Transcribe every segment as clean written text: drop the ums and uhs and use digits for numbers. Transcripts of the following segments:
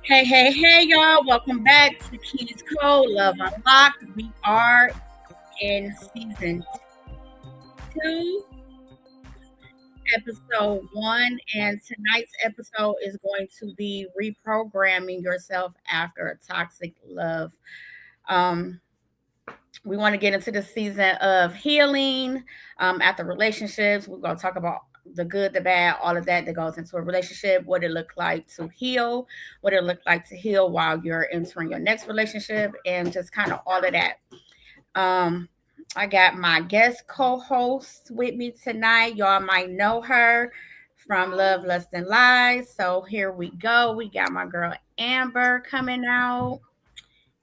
Hey, y'all. Welcome back to Keys Code Love Unlocked. We are in season two, episode one, and tonight's episode is going to be reprogramming yourself after a toxic love. Um, we want to get into the season of healing after relationships. We're going to talk about the good, the bad, all of that goes into a relationship, what it looked like to heal, what it looked like to heal while you're entering your next relationship, and just kind of all of that. Um, I got my guest co-host with me tonight. Y'all might know her from Love, Lust, and Lies. So here we go. We got my girl Amber coming out.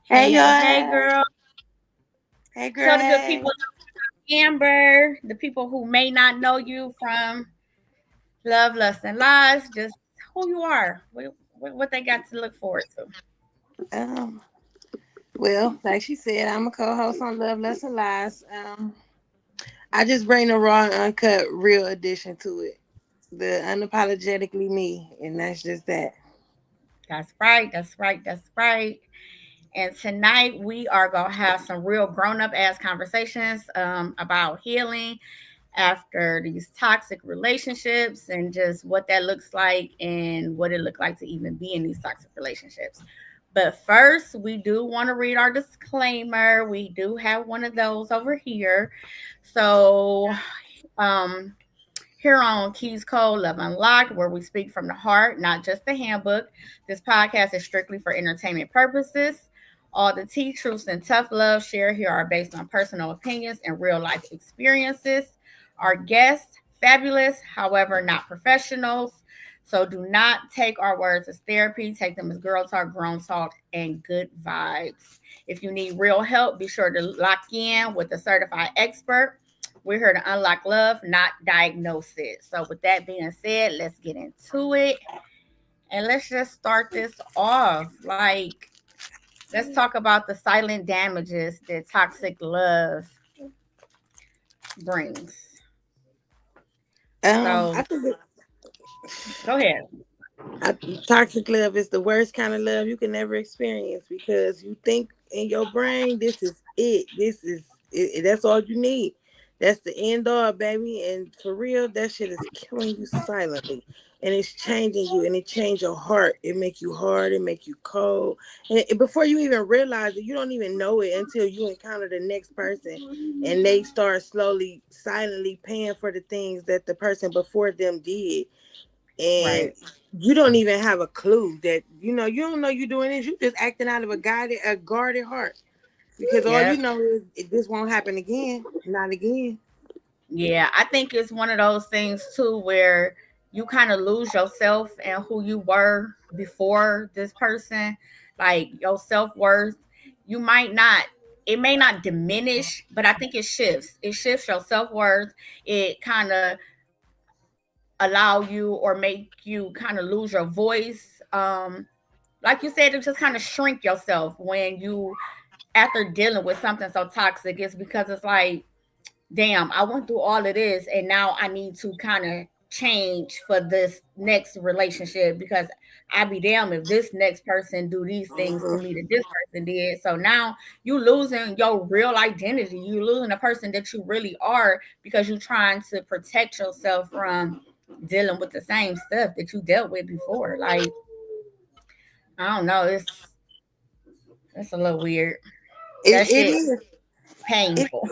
Hey Hey, y'all. girl. Hey girl. Tell the good Hey. people, Amber, the people who may not know you from Love, Lust, and Lies, just who you are, what they got to look forward to. Um. Well, like she said, I'm a co-host on Love, Less and Lies. I just bring the raw and uncut, real edition to it. The unapologetically me, and that's just that. That's right. That's right. That's right. And tonight we are gonna have some real grown-up ass conversations about healing after these toxic relationships and just what that looks like and what it looked like to even be in these toxic relationships. But first, we do want to read our disclaimer. We do have one of those over here. So, um, here on Keys Code Love Unlocked, where we speak from the heart, not just the handbook. This podcast is strictly for entertainment purposes. All the tea, truths, and tough love shared here are based on personal opinions and real life experiences. Our guests, fabulous, however, not professionals. So do not take our words as therapy. Take them as girl talk, grown talk, and good vibes. If you need real help, be sure to lock in with a certified expert. We're here to unlock love, not diagnose it. So, with that being said, let's get into it. And let's just start this off. Let's talk about the silent damages that toxic love brings. I So, think go ahead. I, toxic love is the worst kind of love you can ever experience because you think in your brain this is it. This is it. That's all you need. That's the end all, baby. And for real, that shit is killing you silently. And it's changing you and it change your heart. It make you hard, it make you cold. And before you even realize it, you don't even know it until you encounter the next person and they start slowly, silently paying for the things that the person before them did, and Right. you don't even have a clue that you don't know you're doing this. You just acting out of a guarded heart because all you Yep. know is this won't happen again, not again. Yeah, I think it's one of those things too where you kind of lose yourself and who you were before this person, like your self worth. You might not, it may not diminish, but I think it shifts. It shifts your self worth. It kind of allow you or make you kind of lose your voice. Like you said, it just kind of shrink yourself when you after dealing with something so toxic. It's because it's like, damn, I went through all of this and now I need to kind of change for this next relationship because I be damn if this next person do these things to Mhm. me that this person did. So now you losing your real identity. You losing the person that you really are because you trying to protect yourself from dealing with the same stuff that you dealt with before. Like, I don't know, it's a little weird. it, That it shit is it, painful.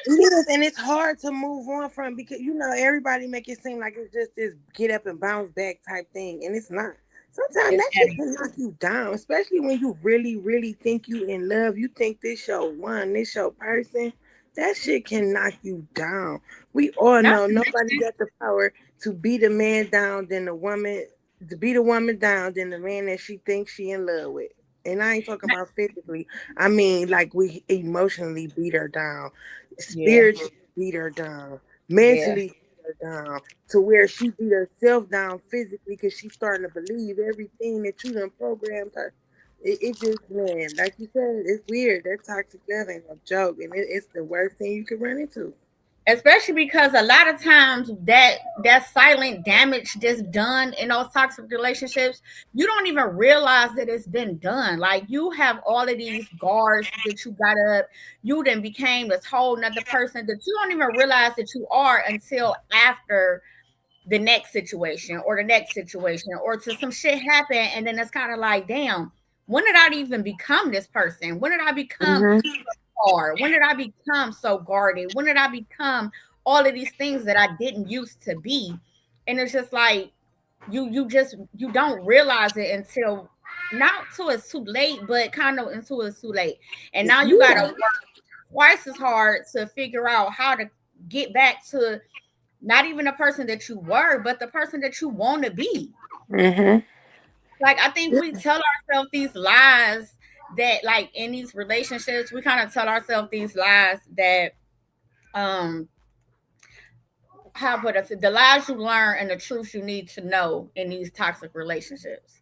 it is, and it's hard to move on from because everybody make it seem like it's just this get up and bounce back type thing, and it's not. Sometimes It's that shit heavy. can knock you down, especially when you really, really think you in love. You think this your one, this your person. That shit can knock you down. We all Not know to nobody mention, got the power to beat a man down than the woman, to beat a woman down than the man that she thinks she in love with. And I ain't talking about physically. I mean, like we emotionally beat her down, yeah, spiritually beat her down, yeah. mentally beat her down, to where she beat herself down physically because she's starting to believe everything that you done programmed her. It just, man, like you said, it's weird. That toxic love ain't no joke, and it's the worst thing you can run into. Especially because a lot of times that silent damage that's done in those toxic relationships, you don't even realize that it's been done. Like you have all of these guards that you got up, you then became this whole nother person that you don't even realize that you are until after the next situation or the next situation or to some shit happen, and then it's kind of like, damn, when did I even become this person? When did I become Mhm. hard? When did I become so guarded? When did I become all of these things that I didn't used to be? And it's just like you don't realize it until not till it's too late, but kind of until it's too late. And now you gotta Yeah. work twice as hard to figure out how to get back to not even the person that you were, but the person that you want to be. Mhm. Like I think we tell ourselves these lies that like in these relationships, we kind of tell ourselves these lies that um how put it, the lies you learn and the truths you need to know in these toxic relationships.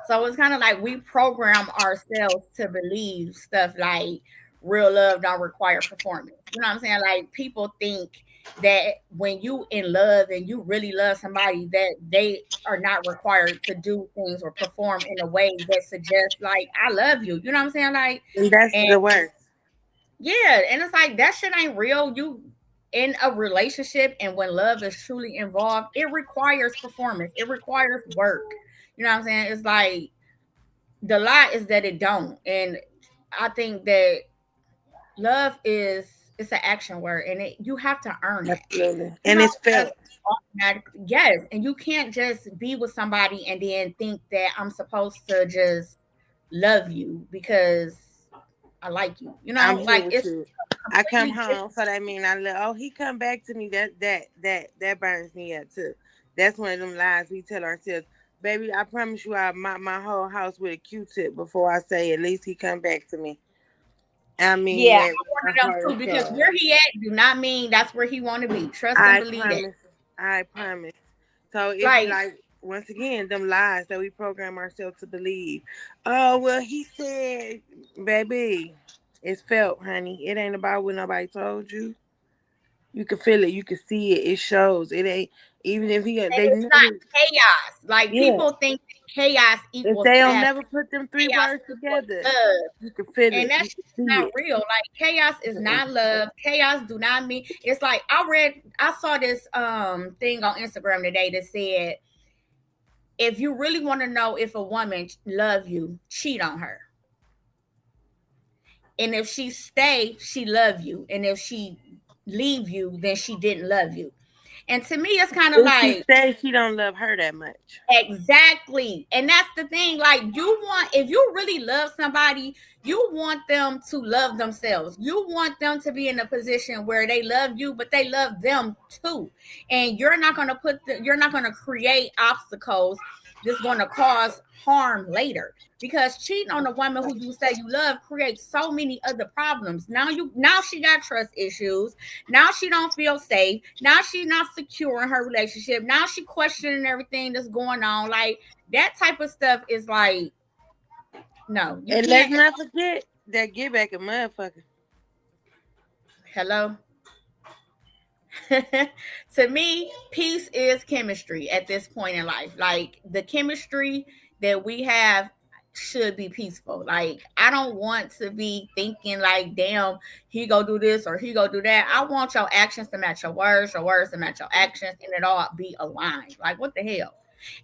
So it's kind of like we program ourselves to believe stuff like real love don't require performance. You know what I'm saying? Like people think that when you in love and you really love somebody that they are not required to do things or perform in a way that suggests like I love you. You know what I'm saying? Like And that's and the worst. yeah, and it's like that shit ain't real. You in a relationship and when love is truly involved, it requires performance. It requires work. You know what I'm saying? It's like the lie is that it don't. And I think that love is it's an action word and you have to earn that. Absolutely. You And don't it's just felt. automatically yes, and you can't just be with somebody and then think that I'm supposed to just love you because I like you. You I'm know, here like with it's you. I come completely different. home, so that mean I love. Oh, he come back to me. That burns me up too. That's one of them lies we tell ourselves. Baby, I promise you, I mop my whole house with a Q-tip before I say at least he come back to me. I mean Yeah, that I'm with one my of them heart too and because soul. where he at do not mean that's where he want to be. Trust and I believe that. promise. I promise. So it be Like, like once again, them lies that we program ourselves to believe. Oh well, he said, baby, it's felt, honey. It ain't about what nobody told you. You can feel it. You can see it. It shows. It ain't even if he and they it's not never. chaos. Like Yeah. people think that chaos If equals they don't happiness. never put them three Chaos words equals together, love. you can feel And it. that You shit can is see not it. real. Like chaos is Mm-mm. not love. Chaos do not mean it's like I saw this thing on Instagram today that said if you really want to know if a woman love you, cheat on her. And if she stay, she love you. And if she leave you, then she didn't love you. And to me, it's kind of If she like says she don't love her that much. exactly. And that's the thing. Like, you want, if you really love somebody, you want them to love themselves. You want them to be in a position where they love you, but they love them too. And you're not going to you're not going to create obstacles that's going to cause harm later. Because cheating on a woman who you say you love creates so many other problems. Now she got trust issues. Now she don't feel safe. Now she's not secure in her relationship. Now she questioning everything that's going on. Like that type of stuff is like, no, you And let's can't. not forget that get back a motherfucker. Hello. To me, peace is chemistry at this point in life. Like the chemistry that we have should be peaceful. Like I don't want to be thinking like, damn, he go do this or he go do that. I want your actions to match your words to match your actions, and it all be aligned. Like what the hell?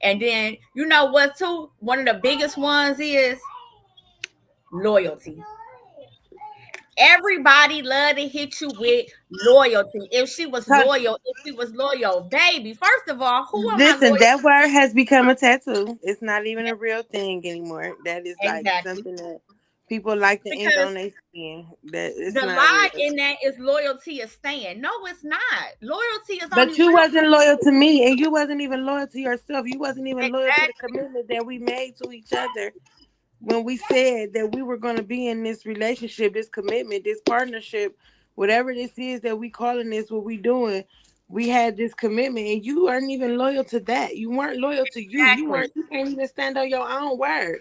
And then you know what too? One of the biggest ones is loyalty. Everybody love to hit you with loyalty. So, If she was loyal, baby. First of all, who am I listen, loyal that to? word has become a tattoo. It's not even a real thing anymore. That is like Exactly. something that people like to ink Because on their skin. That it's the not real. lie in that is loyalty is staying. No, it's not. Loyalty is only But you real. wasn't loyal to me, and you wasn't even loyal to yourself. You wasn't even loyal to the Exactly. commitment that we made to each other when we said that we were going to be in this relationship, this commitment, this partnership, whatever this is that we calling this, what we doing. We had this commitment, and you weren't even loyal to that. You weren't loyal to you. You Exactly. weren't. You can't even stand on your own word.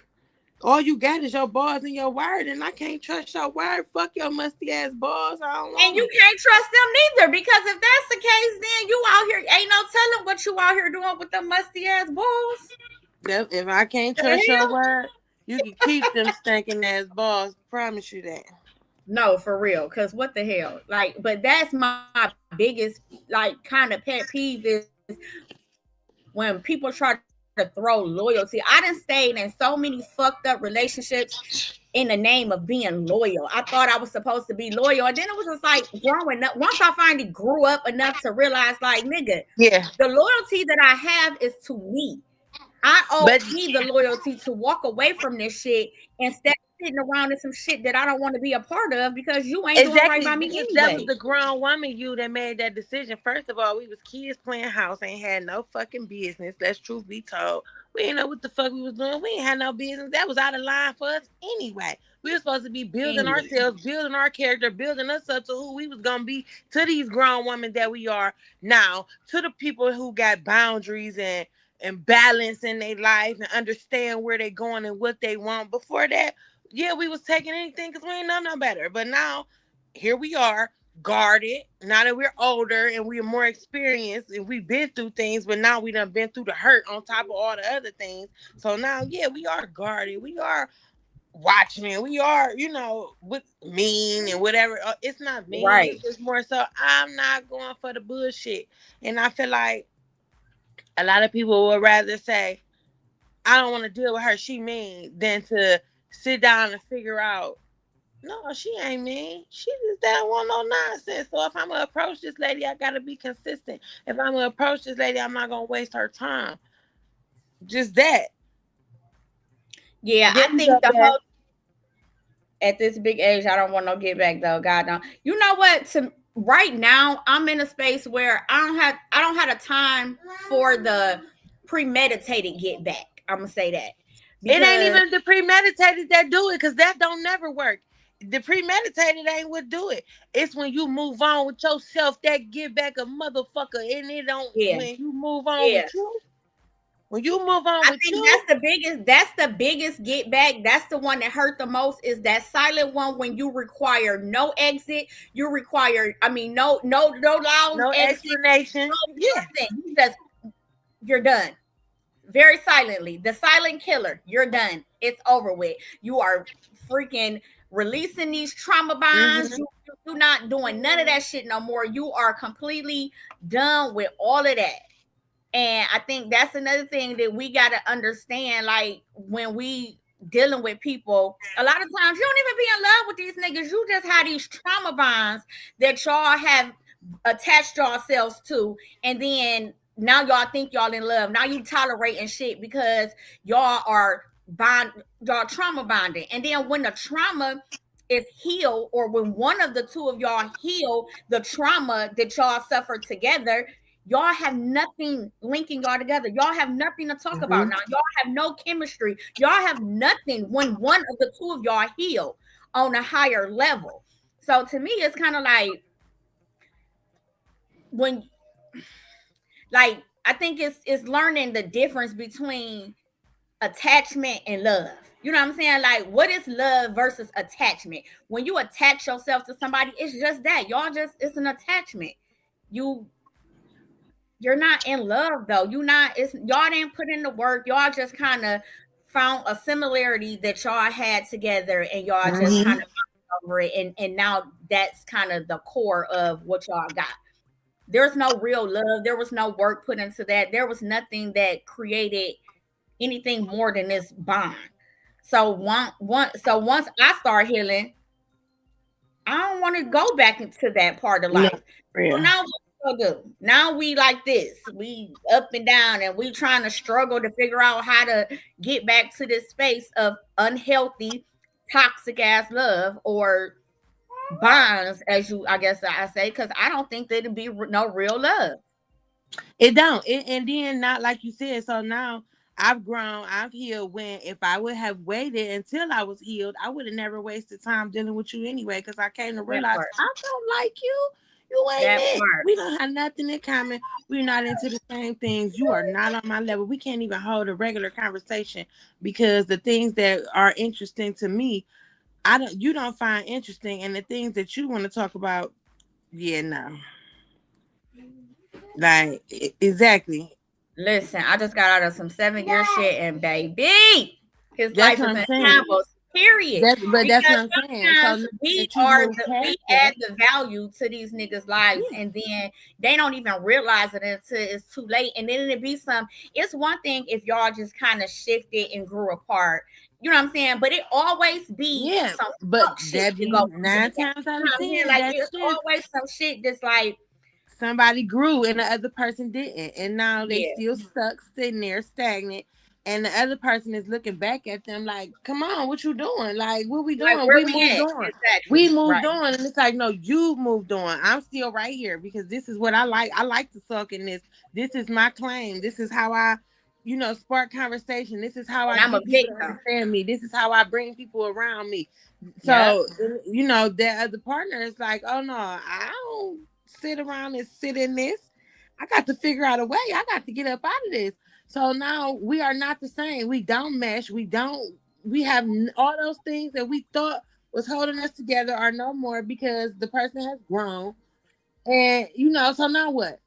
All you got is your balls and your word, and I can't trust your word. Fuck your musty ass balls. I don't And want you them. can't trust them neither, because if that's the case, then you out here ain't no telling what you out here doing with them musty ass balls. If I can't The trust your hell? word, you can keep them stinking ass balls. Promise you that. No, for real. Cause what the hell? Like, but that's my biggest like kind of pet peeve is when people try to throw loyalty. I done stayed in so many fucked up relationships in the name of being loyal. I thought I was supposed to be loyal. And then it was just like growing up. Once I finally grew up enough to realize, like, nigga, the loyalty Yeah, that I have is to me. I owe me the but loyalty to walk away from this shit instead of sitting around in some shit that I don't want to be a part of because you ain't doing right by me exactly, anyway. because that was the grown woman you that made that decision. First of all, we was kids playing house, ain't had no fucking business. Let's truth be told. We ain't know what the fuck we was doing. We ain't had no business. That was out of line for us anyway. We were supposed to be building Anyway, ourselves, building our character, building us up to who we was gonna be, to these grown women that we are now, to the people who got boundaries and balance in their life and understand where they going and what they want. Before that, yeah, we was taking anything because we ain't know no better. But now here we are, guarded. Now that we're older and we're more experienced and we've been through things, but now we done been through the hurt on top of all the other things. So now, yeah, we are guarded. We are watchmen. We are, with mean and whatever. It's not mean. right. It's just more so I'm not going for the bullshit. And I feel like a lot of people would rather say, I don't want to deal with her, she mean, than to sit down and figure out, no, she ain't mean. She just don't want no nonsense. So if I'm gonna approach this lady, I gotta be consistent. If I'm gonna approach this lady, I'm not gonna waste her time. Just that. Yeah, There I you go, think the Beth. whole at this big age, I don't want no get back though. God don't. You know what? To right now, I'm in a space where I don't have the time for the premeditated get back. I'm gonna say that It ain't because even the premeditated that do it, because that don't never work. The premeditated ain't what do it. It's when you move on with yourself that get back a motherfucker, and it don't. yeah, When you move on yeah. with you, when you move on I with think you, that's the biggest get back. That's the one that hurt the most is that silent one when you require no exit. You require, I mean, no loud no exit, explanation. Yeah. no nothing. You're done. Very silently. The silent killer. You're done. It's over with. You are freaking releasing these trauma bonds. Hmm. You're not doing none of that shit no more. You are completely done with all of that. And I think that's another thing that we got to understand. Like when we dealing with people, a lot of times you don't even be in love with these niggas. You just have these trauma bonds that y'all have attached yourselves to, and then now y'all think y'all in love. Now you tolerating shit because y'all are bond, y'all trauma bonding, and then when the trauma is healed, or when one of the two of y'all heal the trauma that y'all suffered together, y'all have nothing linking y'all together. Y'all have nothing to talk about Hmm. now. Y'all have no chemistry. Y'all have nothing when one of the two of y'all heal on a higher level. So to me, it's kind of like when, like, I think it's learning the difference between attachment and love. You know what I'm saying? Like, what is love versus attachment? When you attach yourself to somebody, it's just that. Y'all just, it's an attachment. You you're not in love though. You not, it's y'all didn't put in the work. Y'all just kind of found a similarity that y'all had together and y'all just kind Hmm. of over it, and now that's kind of the core of what y'all got. There's no real love. There was no work put into that. There was nothing that created anything more than this bond. So once I start healing, I don't want to go back into that part of No, life. for So real. now what we gonna do? Now we like this. We up and down, and we trying to struggle to figure out how to get back to this space of unhealthy, toxic ass love or bonds, as you, I guess I say, because I don't think there'd be no real love. It don't. And then not like you said. So now I've grown, I've healed. When if I would have waited until I was healed, I would have never wasted time dealing with you anyway. Because I came to That realize part. I don't like you. You ain't That it. part. We don't have nothing in common. We're not into the same things. You are not on my level. We can't even hold a regular conversation because the things that are interesting to me, you don't find interesting, and the things that you want to talk about, yeah, no. Like exactly. Listen, I just got out of some 7 year shit, and baby, his That's life what is I'm in saying. shambles. Period. That's what Because I'm saying. So sometimes now that you are move the past we that, add the value to these niggas' lives, yeah, and then they don't even realize it until it's too late. And then it be some. It's one thing if y'all just kind of shifted and grew apart. You know what I'm saying? But it always be yeah. some But fuck shit that that be go from the nine beginning. times out You know of what I'm saying? 10. Like That it's shit, always some shit that's like, somebody grew and the other person didn't, and now they yeah, still stuck sitting there stagnant, and the other person is looking back at them like, come on, what you doing? Like, what we like doing? where We we moved at? on. We Exactly. moved Right. on. And it's like, no, you moved on. I'm still right here because this is what I like. I like to suck in this is my claim. This is how I, spark conversation. This is how And I I'm a get people to victim. understand me. This is how I bring people around me. Yep. So, that other partner is like, oh no, I don't sit around and sit in this. I got to figure out a way. I got to get up out of this. So now we are not the same. We don't mesh. We have all those things that we thought was holding us together are no more because the person has grown. And, so now what?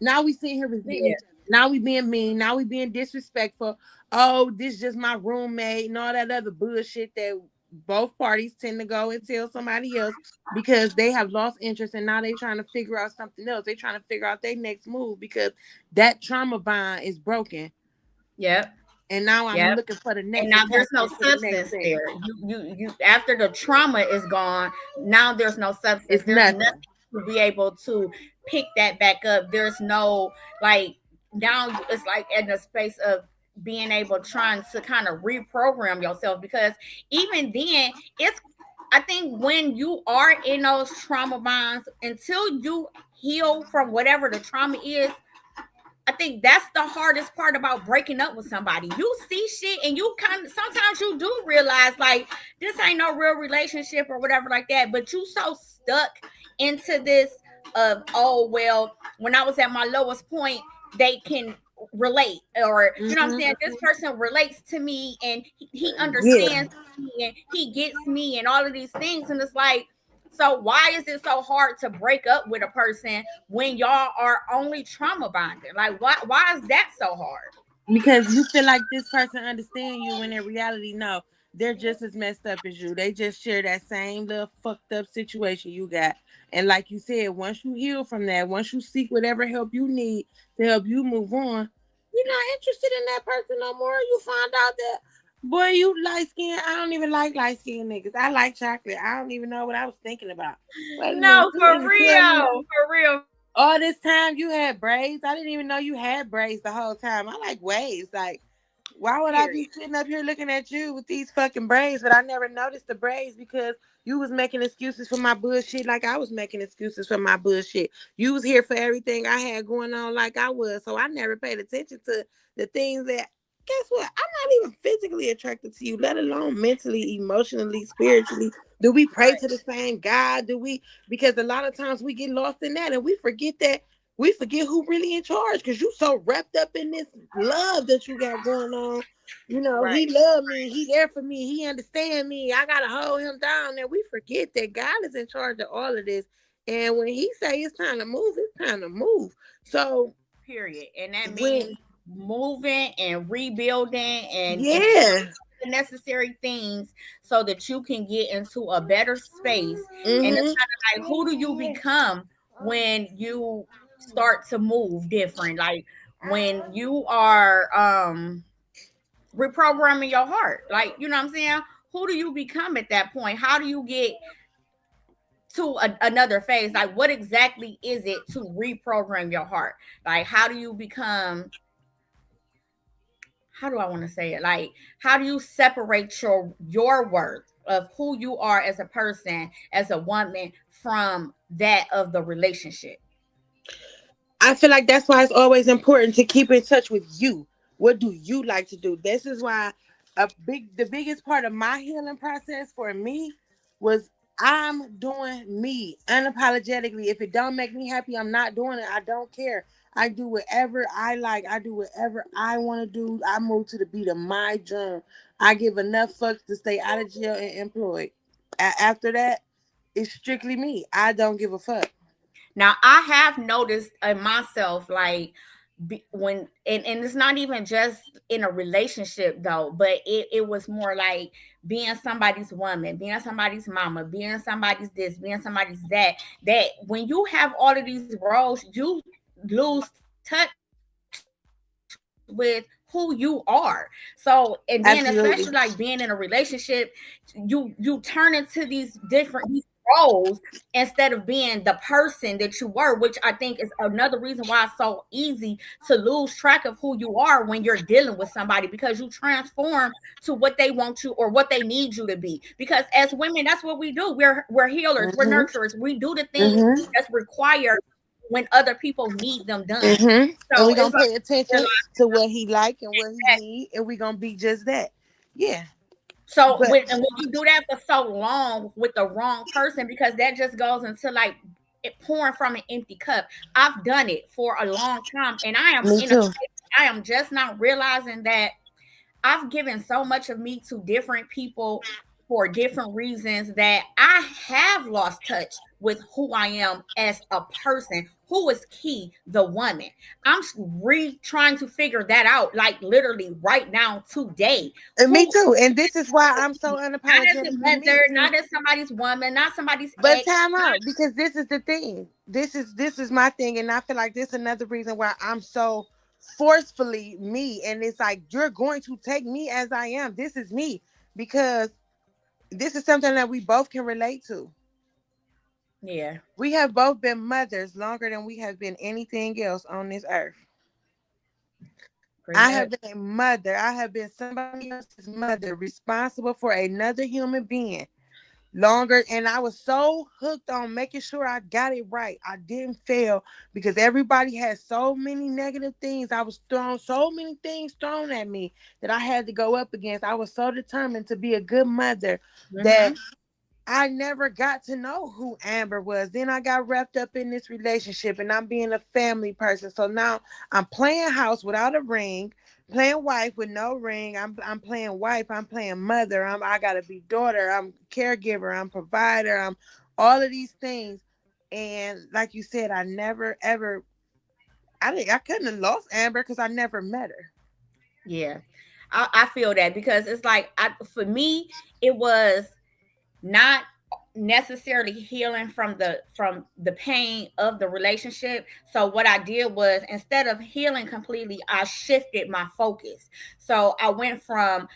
Now we sitting here resenting Yeah. each other. Now we being mean. Now we being disrespectful. Oh, this just my roommate and all that other bullshit that both parties tend to go and tell somebody else because they have lost interest and now they trying to figure out something else. They trying to figure out their next move because that trauma bond is broken. Yep. And now I'm Yep. looking for the And next now there's no attachment to the next substance thing. there. You after the trauma is gone, now there's no substance. It's There's nothing nothing. to be able to pick that back up. There's no like now it's like in the space of being able trying to kind of reprogram yourself because even then it's I think when you are in those trauma bonds until you heal from whatever the trauma is, I think that's the hardest part about breaking up with somebody. You see shit and you kind of sometimes you do realize like this ain't no real relationship or whatever like that, but you so stuck into this of oh well, when I was at my lowest point, they can relate or you know what I'm saying Hmm. this person relates to me and he Yeah. understands me and he gets me and all of these things and it's like so why is it so hard to break up with a person when y'all are only trauma bonded? Like why is that so hard? Because you feel like this person understand you when in reality, no, they're just as messed up as you. They just share that same little fucked up situation you got. And like you said, once you heal from that, once you seek whatever help you need to help you move on, you're not interested in that person no more. You find out that, boy, you light skin. I don't even like light skin niggas. I like chocolate. I don't even know what I was thinking about. Wait a minute, No, you for mean to tell me real. For real. all this time you had braids? I didn't even know you had braids the whole time. I like waves. Like, why would I Period. be sitting up here looking at you with these fucking braids? But I never noticed the braids because you was making excuses for my bullshit like I was making excuses for my bullshit. You was here for everything I had going on like I was. So I never paid attention to the things that guess what? I'm not even physically attracted to you, let alone mentally, emotionally, spiritually. Do we pray Right. to the same God? Do we because a lot of times we get lost in that and we forget who really in charge because you so wrapped up in this love that you got going on. He Right. loved me. He there for me. He understand me. I gotta hold him down. And we forget that God is in charge of all of this. And when he say it's time to move, it's time to move. So Period. And that when means moving and rebuilding and yeah. the necessary things so that you can get into a better space. And it's Mm-hmm. kind of like who do you become when you start to move different? Like when you are reprogramming your heart. Like, you know what I'm saying? Who do you become at that point? How do you get to another phase? Like, what exactly is it to reprogram your heart? Like, how do you become? How do I want to say it? Like, how do you separate your worth of who you are as a person, as a woman, from that of the relationship? I feel like that's why it's always important to keep in touch with you. What do you like to do? This is why the biggest part of my healing process for me was I'm doing me unapologetically. If it don't make me happy, I'm not doing it. I don't care. I do whatever I like. I do whatever I want to do. I move to the beat of my drum. I give enough fucks to stay out of jail and employed. After that, it's strictly me. I don't give a fuck. Now I have noticed in myself, like when and it's not even just in a relationship though, but it was more like being somebody's woman, being somebody's mama, being somebody's this, being somebody's that. That when you have all of these roles, you lose touch with who you are. So, and then especially like being in a relationship, Absolutely. you turn into these different roles instead of being the person that you were, which I think is another reason why it's so easy to lose track of who you are when you're dealing with somebody, because you transform to what they want you or what they need you to be. Because as women, that's what we do. We're healers, we're Mm-hmm. nurturers. We do the things Mm-hmm. that's required when other people need them done. Mm-hmm. And So we're it's gonna like pay attention to what he like and what he need, and we're gonna be just that. Yeah. so But when you do that for so long with the wrong person, because that just goes into like it pouring from an empty cup. I've done it for a long time, and I am me in a too. space, I am just not realizing that I've given so much of me to different people for different reasons that I have lost touch with who I am as a person. Who is key? The woman. I'm trying to figure that out, like literally right now, today. And me Who too. And this is why I'm so not as a unapologetically me. mother, See, not as somebody's woman, not somebody's but ex. time Not, out, because this is the thing. This is my thing, and I feel like this is another reason why I'm so forcefully me. And it's like you're going to take me as I am. This is me because this is something that we both can relate to. yeah, We have both been mothers longer than we have been anything else on this earth. pretty I have much. been a mother. I have been somebody else's mother, responsible for another human being longer. And I was so hooked on making sure I got it right. I didn't fail because everybody had so many negative things. I was thrown so many things thrown at me that I had to go up against. I was so determined to be a good mother that Mm-hmm. I never got to know who Amber was. Then I got wrapped up in this relationship and I'm being a family person. So now I'm playing house without a ring, playing wife with no ring. I'm playing wife, I'm playing mother. I gotta be daughter, I'm caregiver, I'm provider, I'm all of these things. And like you said, I never ever I couldn't have lost Amber because I never met her. Yeah, I feel that because it's like for me, it was not necessarily healing from the pain of the relationship. So what I did was, instead of healing completely, I shifted my focus. So I went from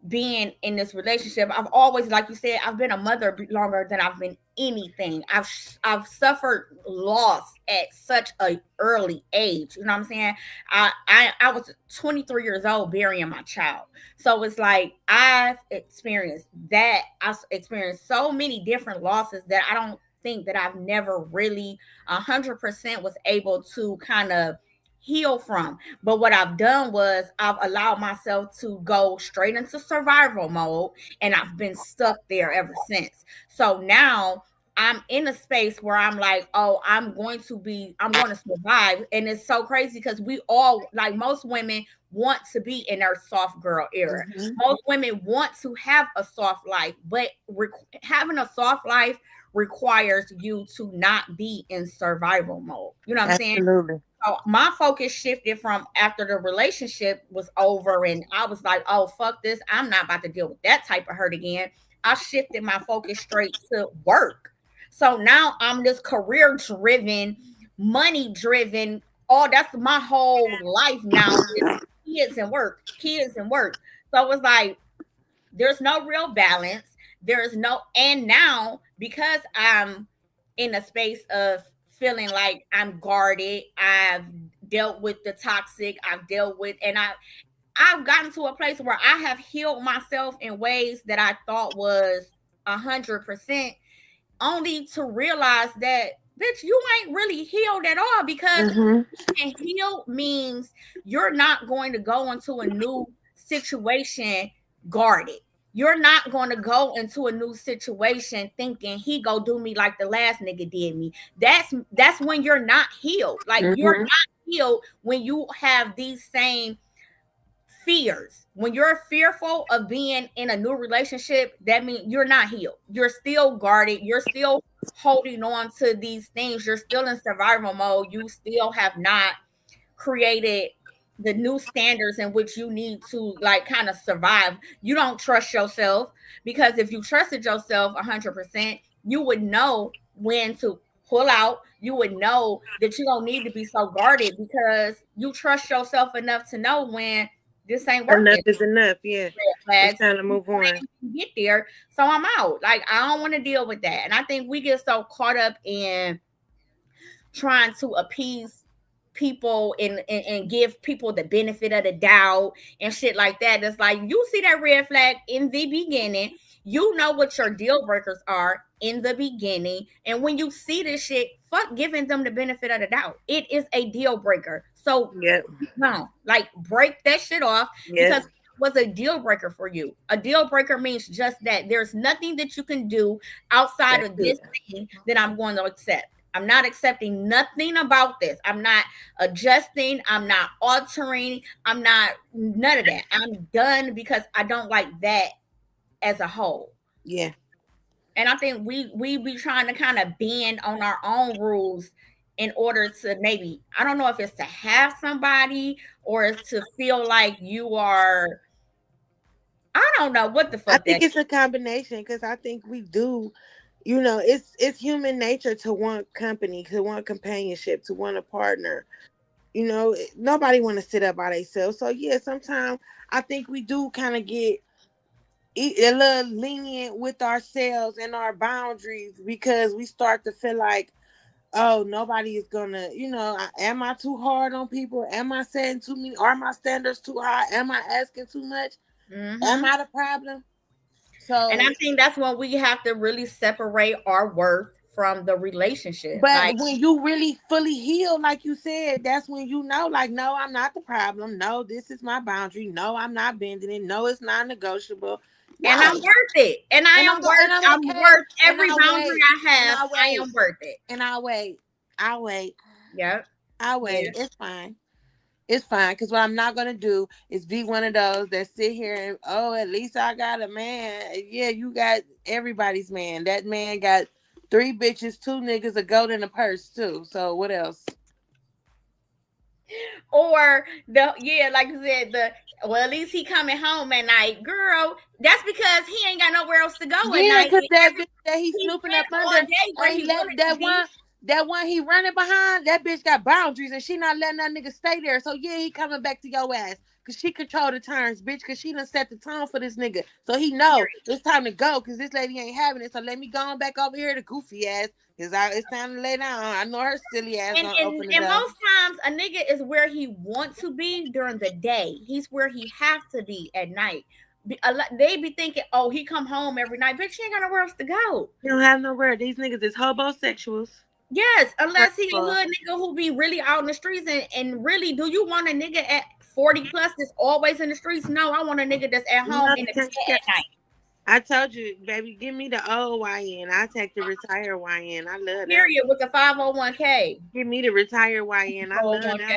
being in this relationship. I've always, like you said, I've been a mother longer than I've been anything. I've suffered loss at such a early age. You know what I'm saying? I was 23 years old burying my child. So it's like I've experienced that. I've experienced so many different losses that I don't think that I've never really 100% was able to kind of heal from. But what I've done was I've allowed myself to go straight into survival mode, and I've been stuck there ever since. So now I'm in a space where I'm like, oh, I'm going to survive. And it's so crazy because we all, like most women, want to be in their soft girl era. Mhm. Most women want to have a soft life, but having a soft life requires you to not be in survival mode. You know what I'm saying? Absolutely. So my focus shifted from after the relationship was over, and I was like, oh, fuck this. I'm not about to deal with that type of hurt again. I shifted my focus straight to work. So now I'm this career driven, money driven. Oh, that's my whole life now. Is kids and work, kids and work. So it's like there's no real balance. There's no, and now because I'm in a space of feeling like I'm guarded, I've dealt with the toxic, I've dealt with, and I've gotten to a place where I have healed myself in ways that I thought was 100%, only to realize that, bitch, you ain't really healed at all, because Mhm. and heal means you're not going to go into a new situation guarded. you're not going to go into a new situation thinking he go do me like the last nigga did me. That's when you're not healed. Like you're Mm-hmm. not healed when you have these same fears. When you're fearful of being in a new relationship, that means you're not healed. You're still guarded. You're still holding on to these things. You're still in survival mode. You still have not created the new standards in which you need to like kind of survive. You don't trust yourself, because if you trusted yourself 100%, you would know when to pull out. You would know that you don't need to be so guarded because you trust yourself enough to know when this ain't Enough working. is enough. Yeah, Red it's flags. time to move on. Get there, so I'm out. Like I don't want to deal with that. And I think we get so caught up in trying to appease people and give people the benefit of the doubt and shit like that. It's like you see that red flag in the beginning. You know what your deal breakers are in the beginning. And when you see this shit, fuck giving them the benefit of the doubt. It is a deal breaker. So Yep. no, like break that shit off because Yes. it was a deal breaker for you. A deal breaker means just that. There's nothing that you can do outside That's of it. this thing that I'm going to accept. I'm not accepting nothing about this. I'm not adjusting. I'm not altering. I'm not none of that. I'm done because I don't like that as a whole. Yeah. And I think we be trying to kind of bend on our own rules in order to maybe, I don't know if it's to have somebody or it's to feel like you are, I don't know what the I fuck think that. it's a combination because I think we do, it's human nature to want company, to want companionship, to want a partner. Nobody want to sit up by themselves. So yeah, sometimes I think we do kind of get a little lenient with ourselves and our boundaries because we start to feel like, oh, nobody is gonna, am I too hard on people? Am I setting too many? Are my standards too high? Am I asking too much? Am Hmm. I the problem? And So, I think that's when we have to really separate our worth from the relationship. Like, but when you really fully heal, like you said, that's when you know, like, no, I'm not the problem. No, this is my boundary. No, I'm not bending it. No, it's not negotiable. and I'm No, worth it. And I am and worth, I'm I'm okay. worth And every I'll boundary wait. I And have. I'll I wait. am worth it. And I'll wait. I'll wait. Yep. I'll wait. Yeah. It's fine. It's fine. Because what I'm not gonna do is be one of those that sit here and, oh, at least I got a man. Yeah, you got everybody's man. That man got three bitches, two niggas, a goat, and a purse too. So what else? Or the, yeah, like you said, the, well, at least he coming home at night. Girl, that's because he ain't got nowhere else to go at Yeah, night. cause And that bitch that he's he snooping up spent all under day where ain't he let wanted to be. that one he running behind. That bitch got boundaries and she not letting that nigga stay there. So yeah, he coming back to your ass. Cause she control the turns, bitch. Cause she done set the tone for this nigga. So he know it's time to go. Cause this lady ain't having it. So let me go on back over here to goofy ass. It's time to lay down. I know her silly ass And, gonna and open the and door. most times a nigga is where he wants to be during the day. He's where he has to be at night. They be thinking, oh, he come home every night, bitch. She ain't got nowhere else to go. He don't have nowhere. These niggas is homosexuals. Yes, First unless he of a all, hood nigga who be really out in the streets and really, do you want a nigga at 40 plus that's always in the streets? No, I want a nigga that's at home no, in he the bed can't care. at night. I told you, baby, give me the old YN. I take the retired YN. I love them. Period, with the 501k. Give me the retired YN. I love 401k. them.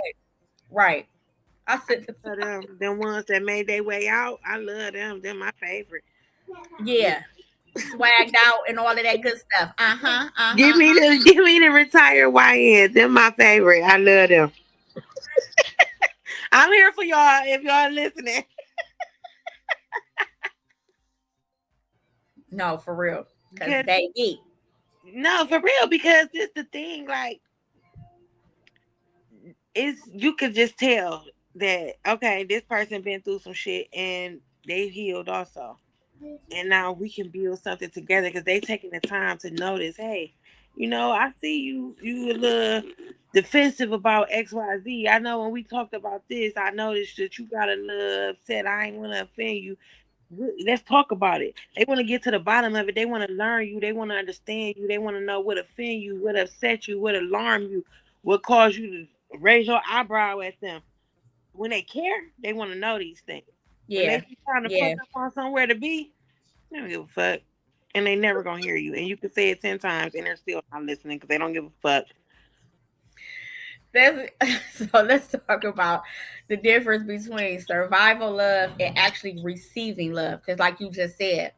Right. I I said the, love them. Them ones that made their way out. I love them. They're my favorite. Yeah. yeah. Swagged out and all of that good stuff. Uh-huh. Give Uh-huh. me the give me the retired YN. They're my favorite. I love them. I'm here for y'all if y'all listening. No, for real. Cause Cause baby. no, for real, because this the thing, like it's you could just tell that okay, this person been through some shit and they healed also. And now we can build something together because they taking the time to notice, hey, I see you a little defensive about XYZ. I know when we talked about this, I noticed that you got a little upset. I ain't want to offend you. Let's talk about it. They want to get to the bottom of it. They want to learn you. They want to understand you. They want to know what offend you, what upset you, what alarm you, what caused you to raise your eyebrow at them. When they care, they want to know these things. When they Yeah. just trying to fuck Yeah. up on somewhere to be, They don't give a fuck. And they never gonna hear you. And you can say it 10 times and they're still not listening because they don't give a fuck. That's, so let's talk about the difference between survival love and actually receiving love. Because, like you just said,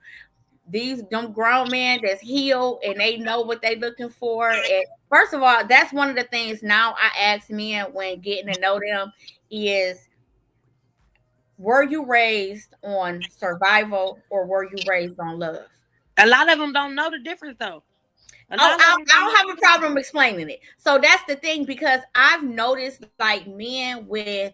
these them grown men that's healed and they know what they looking for. And first of all, that's one of the things now I ask men when getting to know them is, were you raised on survival or were you raised on love? A lot of them don't know the difference though. A Oh, lot of them I don't know don't have a the difference. problem explaining it. So that's the thing, because I've noticed like men with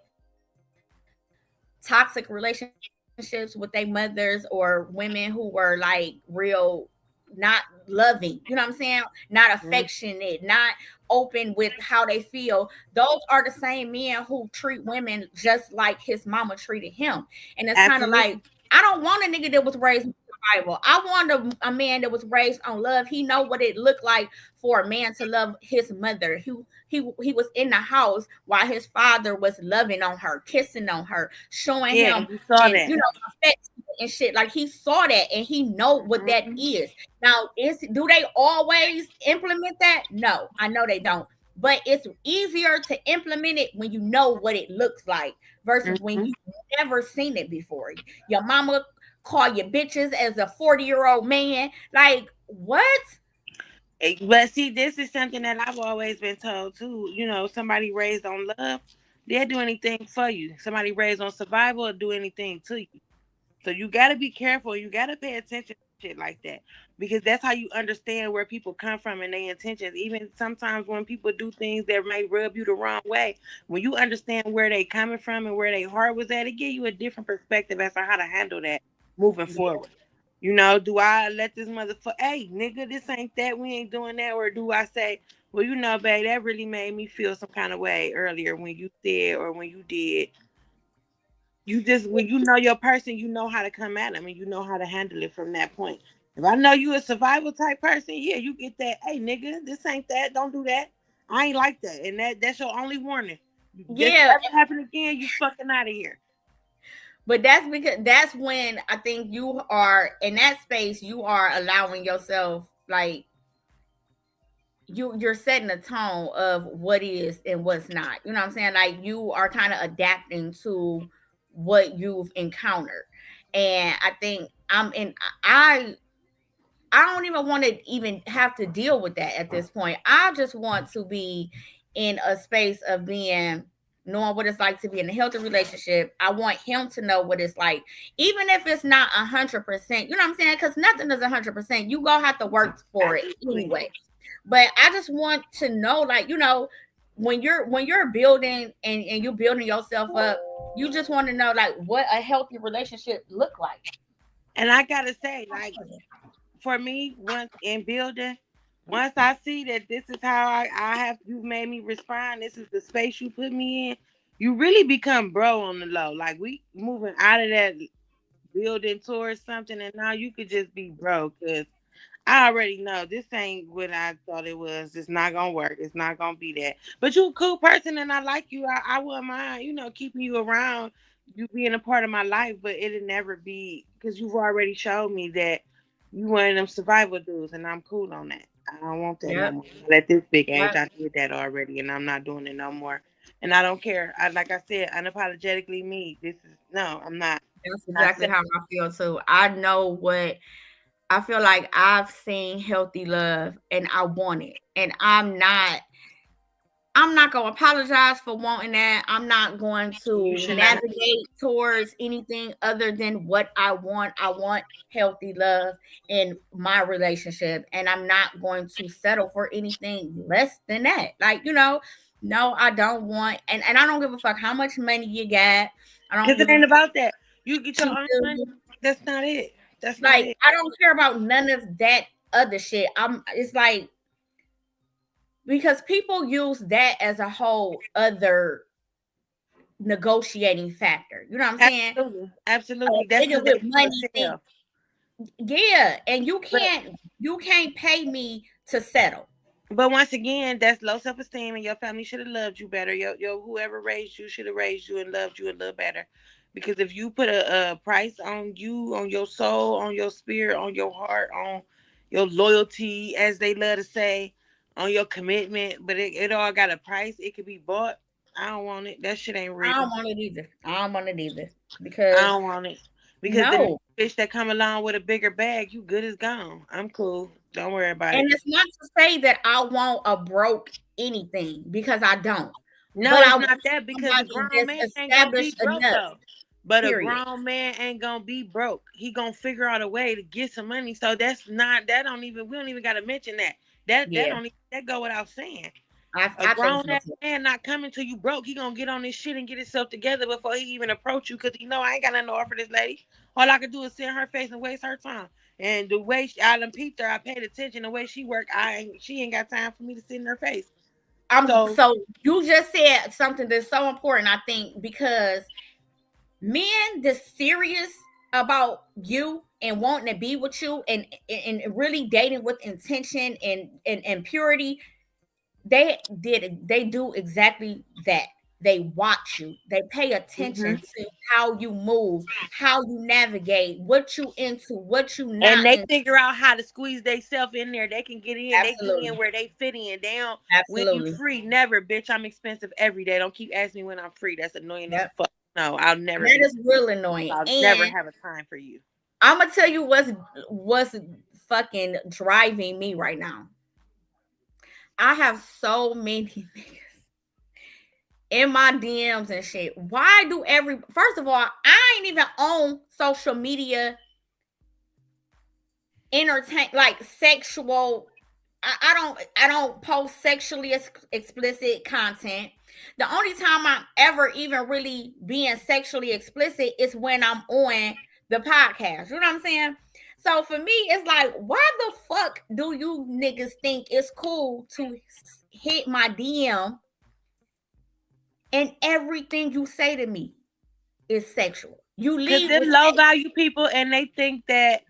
toxic relationships with their mothers, or women who were like real not loving, you know what I'm saying? Not affectionate, not open with how they feel. Those are the same men who treat women just like his mama treated him. And it's kind of like, Absolutely. I don't want a nigga that was raised on survival. I want a man that was raised on love. He know what it looked like for a man to love his mother. He was in the house while his father was loving on her, kissing on her, showing Yeah, him, and you saw and that. affection and shit. Like he saw that and he know what that Mhm. is. Now, is do they always implement that? No, I know they don't. But it's easier to implement it when you know what it looks like versus when Mhm. you never seen it before. Your mama call you bitches as a 40-year-old man. Like, what? But see, this is something that I've always been told too. You know, somebody raised on love, they'll do anything for you. Somebody raised on survival will do anything to you. So you got to be careful. You got to pay attention to shit like that because that's how you understand where people come from and their intentions. Even sometimes when people do things that may rub you the wrong way, when you understand where they coming from and where their heart was at, it gives you a different perspective as to how to handle that moving Yeah. forward. You know, do I let this motherfucker, hey, nigga, this ain't that, we ain't doing that? Or do I say, well, you know, babe, that really made me feel some kind of way earlier when you said or when you did. You just when you know your person, you know how to come at them and you know how to handle it from that point. If I know you a survival type person, yeah, you get that. Hey, nigga, this ain't that. Don't do that. I ain't like that, and that's your only warning. This Yeah, ever happen again, you fucking out of here. but that's because that's when I think you are in that space, you are allowing yourself, like, you're setting a tone of what is and what's not. You know what I'm saying? Like you are kind of adapting to what you've encountered. And I think I I don't even want to even have to deal with that at this point. I just want to be in a space of being, knowing what it's like to be in a healthy relationship. I want him to know what it's like, even if it's not 100%. You know what I'm saying? Because nothing is 100%. You gonna have to work for it Absolutely. anyway. But I just want to know, like, when you're building and you're building yourself up, you just want to know like what a healthy relationship look like. And I gotta say, like for me, once in building, once I see that this is how I have you made me respond, this is the space you put me in, you really become bro on the low. Like we moving out of that building towards something, and now you could just be bro. Cause I already know this ain't what I thought it was. It's not gonna work. It's not gonna be that. But you a cool person, and I like you. I wouldn't mind, keeping you around, you being a part of my life. But it'll never be because you've already showed me that you one of them survival dudes, and I'm cool on that. I don't want that no Yep. more. At this big age, Yep. I did that already, and I'm not doing it no more. And I don't care. Like I said, unapologetically me. This is no, I'm not. That's Not exactly how I feel too. I know what I feel like. I've seen healthy love and I want it. And I'm not going to apologize for wanting that. I'm not going you to should not. navigate towards anything other than what I want. I want healthy love in my relationship, and I'm not going to settle for anything less than that. Like, no, I don't want, and I don't give a fuck how much money you got. I don't Because it give a ain't fuck about that. You get your what own you money. do. That's not it. That's not Like, it. I don't care about none of that other shit. It's like, because people use that as a whole other negotiating factor. You know what I'm saying? Absolutely. A Absolutely. That's nigga because with they feel money a think, sell. yeah, and you But can't pay me to settle. but once again, that's low self esteem, and your family should have loved you better. Your whoever raised you should have raised you and loved you a little better. Because if you put a price on you, on your soul, on your spirit, on your heart, on your loyalty, as they love to say, on your commitment, but it all got a price. It could be bought. I don't want it. That shit ain't I real. don't want it either. I don't want it either I because don't want it. Because the next no. fish that come along with a bigger bag, you good as gone. I'm cool. Don't worry about And it. it's not to say that I want a broke anything because I don't. No, But I it's want not that because a somebody grown that's man ain't gonna be established broke enough. though. But a Period. grown man ain't gonna be broke. He gonna figure out a way to get some money. So that's not that don't even we don't even gotta mention that. That Yeah, don't even that go without saying. A I think grown so ass too. man not coming to you broke. He gonna get on this shit and get himself together before he even approach you because he know I ain't got nothing to offer this lady. All I could do is sit in her face and waste her time. And the way I done peeped her, I paid attention. The way she worked, she ain't got time for me to sit in her face. So So you just said something that's so important, I think, because men that's serious about you and wanting to be with you and really dating with intention and purity, they do exactly that. They watch you, they pay mhm. attention to how you move, how you navigate, what you into, what you And not they into. figure out how to squeeze themselves in there. They can get in. They get in Absolutely. where they fit in. They don't when you Absolutely. free. Never, bitch. I'm expensive every day. Don't keep asking me when I'm free. That's annoying as Yep. fuck. No, I'll never That be. is real annoying. I'll never And have a time for you. I'm gonna tell you what's fucking driving me right now. I have so many niggas in my DMs and shit. Why do every first of all, I ain't even on social media entertain like sexual. I don't post sexually explicit content. The only time I'm ever even really being sexually explicit is when I'm on the podcast. You know what I'm saying? So for me, it's like, why the fuck do you niggas think it's cool to hit my DM and everything you say to me is sexual? You Cause lead them with low sex, value people, and they think that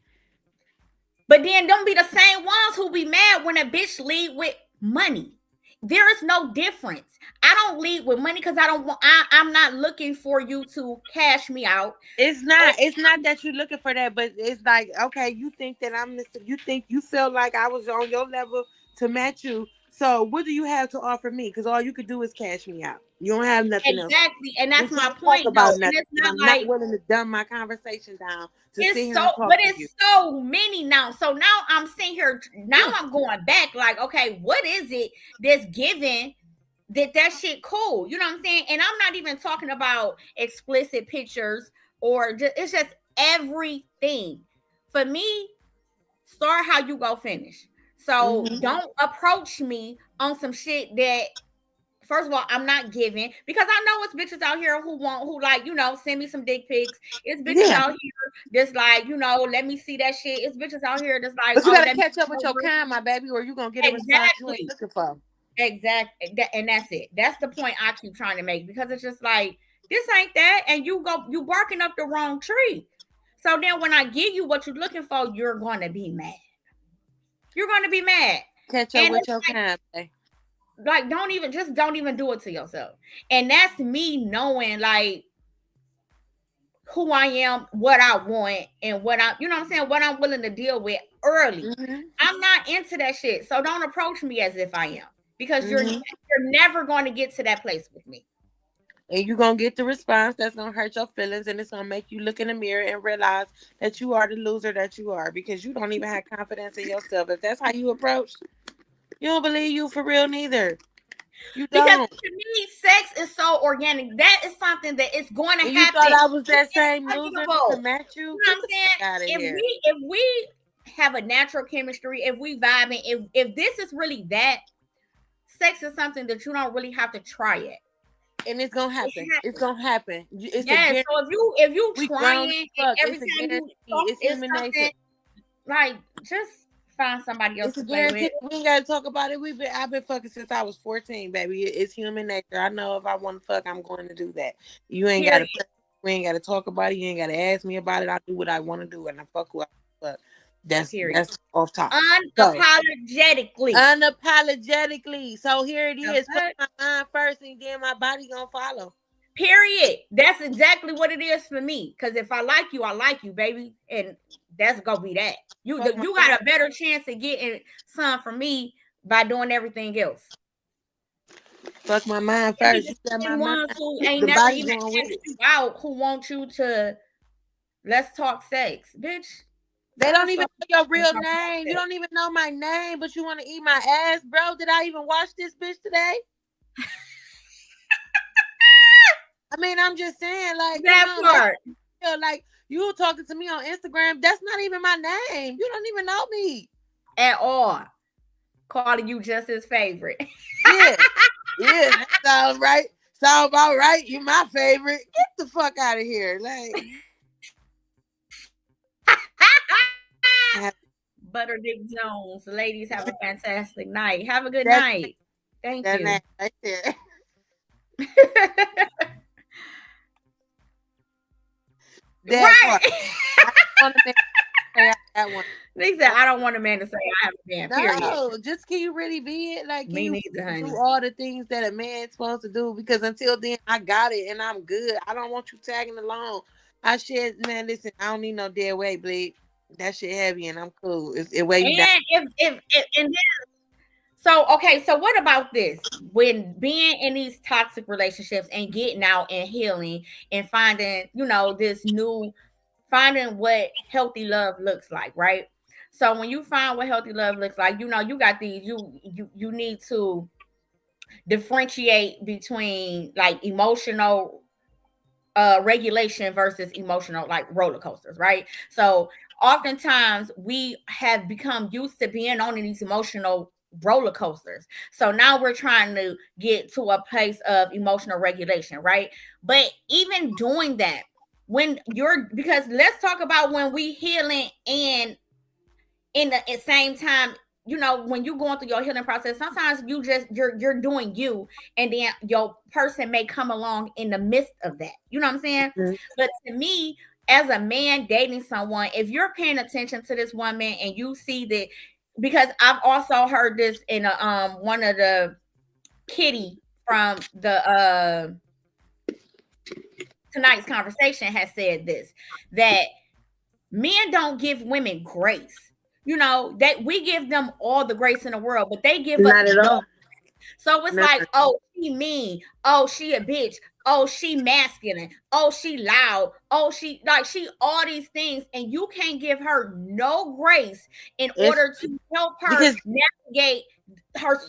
but then don't be the same ones who be mad when a bitch lead with money. There is no difference. I don't lead with money because I don't want. I'm not looking for you to cash me out. it's Or not. It's not that you're looking for that, but it's like, okay, you think that I'm this. You think you feel like I was on your level to match you. So what do you have to offer me? Because all you could do is cash me out. You don't have nothing else. exactly, and We that's my can't talk point though. about And nothing it's because not I'm not like willing to dumb my conversation down to sit it's here so, and but talk to it's you. so many now. So now I'm sitting here. Now Yeah, I'm going back. Like, okay, what is it that's given that shit cool? You know what I'm saying? And I'm not even talking about explicit pictures or just it's just everything. For me, start how you go finish. So hmm don't approach me on some shit that first of all, I'm not giving because I know it's bitches out here who like, send me some dick pics. It's bitches yeah. out here that's like, let me see that shit. It's bitches out here that's like, But you oh, gotta let me catch up see with your over. kind, my baby, or you gonna get a response you ain't Exactly. looking for. Exactly. And that's it. That's the point I keep trying to make because it's just like, this ain't that. And you barking up the wrong tree. So then when I give you what you're looking for, you're gonna be mad. You're gonna be mad. Catch up And with it's your kind, baby. like don't even do it to yourself. And that's me knowing like who I am, what I want, and what I'm saying, what I'm willing to deal with early. hmm I'm not into that shit. So don't approach me as if I am because hmm you're never going to get to that place with me. And you're gonna get the response that's gonna hurt your feelings, and it's gonna make you look in the mirror and realize that you are the loser that you are because you don't even have confidence in yourself. If that's how you approach, you don't believe you for real neither. You Because don't. to me, sex is so organic. That is something that is going to And you thought happen. I was that It's same loser to inevitable. match You you? know what Get I'm the saying? fuck out of If here. we have a natural chemistry, if we vibing, if this is really that, sex is something that you don't really have to try it. And it's gonna It happen. It's happens. gonna happen. It's a Yes. guarantee. So if you We trying grown as and fuck. every It's a time guarantee. you talk It's is human nature. something like just find somebody else It's to a play with. guarantee. We ain't gotta talk about it. I've been fucking since I was 14, baby. It's human nature. I know if I want to fuck, I'm going to do that. You ain't gotta. Period. We ain't gotta talk about it. You ain't gotta ask me about it. I do what I want to do, and I fuck who I fuck. Period. That's off top. So Unapologetically. unapologetically. So here it The is. Put fuck? my mind first, and then my body gonna follow. Period. That's exactly what it is for me. Because if I like you, baby, and that's gonna be that. Fuck my You got a better chance of getting some from me by doing everything else. fuck my mind It be first. the You got my same mind. ones who ain't The never body even going with asked it. you out, who want you to let's talk sex, bitch. They Find don't even something know your and real talk about name. You sex. don't even know my name, but you want to eat my ass, bro. Did I even watch this bitch today? I mean, I'm just saying, like, come That on, let's part feel like you talking to me on Instagram. That's not even my name. You don't even know me. at all. Calling you just his favorite. Yeah, yeah, that sounds right. Sound about right. You my favorite. Get the fuck out of here. Like, Butterdick Jones. Ladies, have a fantastic night. Have a good that night. Thank that name you. right there. That part. Right. I don't want to say that one. They said, I don't want a man to say I have a man, period. No, just can you really be it? Like, can Me you neither, do honey. all the things that a man's supposed to do? Because until then, I got it and I'm good. I don't want you tagging along. I said, man, listen, I don't need no dead weight, bleed. That shit heavy and I'm cool. It weigh you down. And if and so okay, so what about this? When being in these toxic relationships and getting out and healing and finding, this new finding what healthy love looks like, right? So when you find what healthy love looks like, you got these you need to differentiate between like emotional regulation versus emotional like roller coasters, right? So oftentimes we have become used to being on these emotional roller coasters. So now we're trying to get to a place of emotional regulation, right? But even doing that, when you're because let's talk about when we healing and in the same time, when you're going through your healing process, sometimes you're doing you, and then your person may come along in the midst of that. You know what I'm saying? Mhm. But to me, as a man dating someone, if you're paying attention to this woman and you see that, because I've also heard this in one of the Kitty from the tonight's conversation has said this, that men don't give women grace. That we give them all the grace in the world, but they give us Not at no. all. So it's Not like, at all. oh, she mean. Oh, she a bitch. Oh, she masculine. Oh, she loud. Oh, she all these things, and you can't give her no grace in It's order to help her because navigate her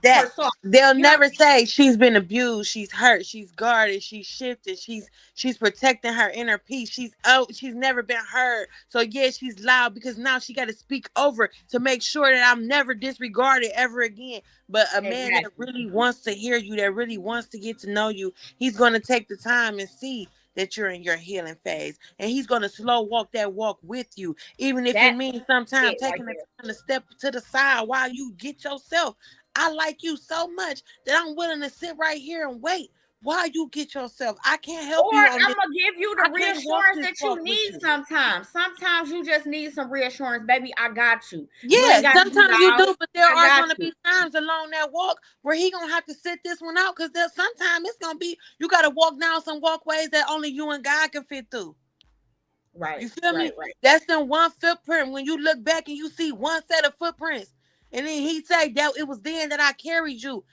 that soft. they'll You know, never say she's been abused, she's hurt, she's guarded, she's shifted, she's protecting her inner peace, she's never been heard, so yeah, she's loud because now she got to speak over to make sure that I'm never disregarded ever again. But a man that exactly. really wants to hear you, that really wants to get to know you, he's going to take the time and see that you're in your healing phase, and he's going to slow walk that walk with you, even if it That's means sometimes it right taking the there. time to step to the side while you get yourself. I like you so much that I'm willing to sit right here and wait while you get yourself. I can't help Or you on I'm this. gonna give you the I can't walk reassurance this that you walk with need you. sometimes. Sometimes you just need some reassurance, baby. I got you. You Yeah, ain't got to be sometimes you loud. do, but there I are got gonna you. be times along that walk where he gonna have to sit this one out because there's sometimes it's gonna be you gotta walk down some walkways that only you and God can fit through. Right, You feel right, me? right. That's the one footprint when you look back and you see one set of footprints. And then he say that it was then that I carried you.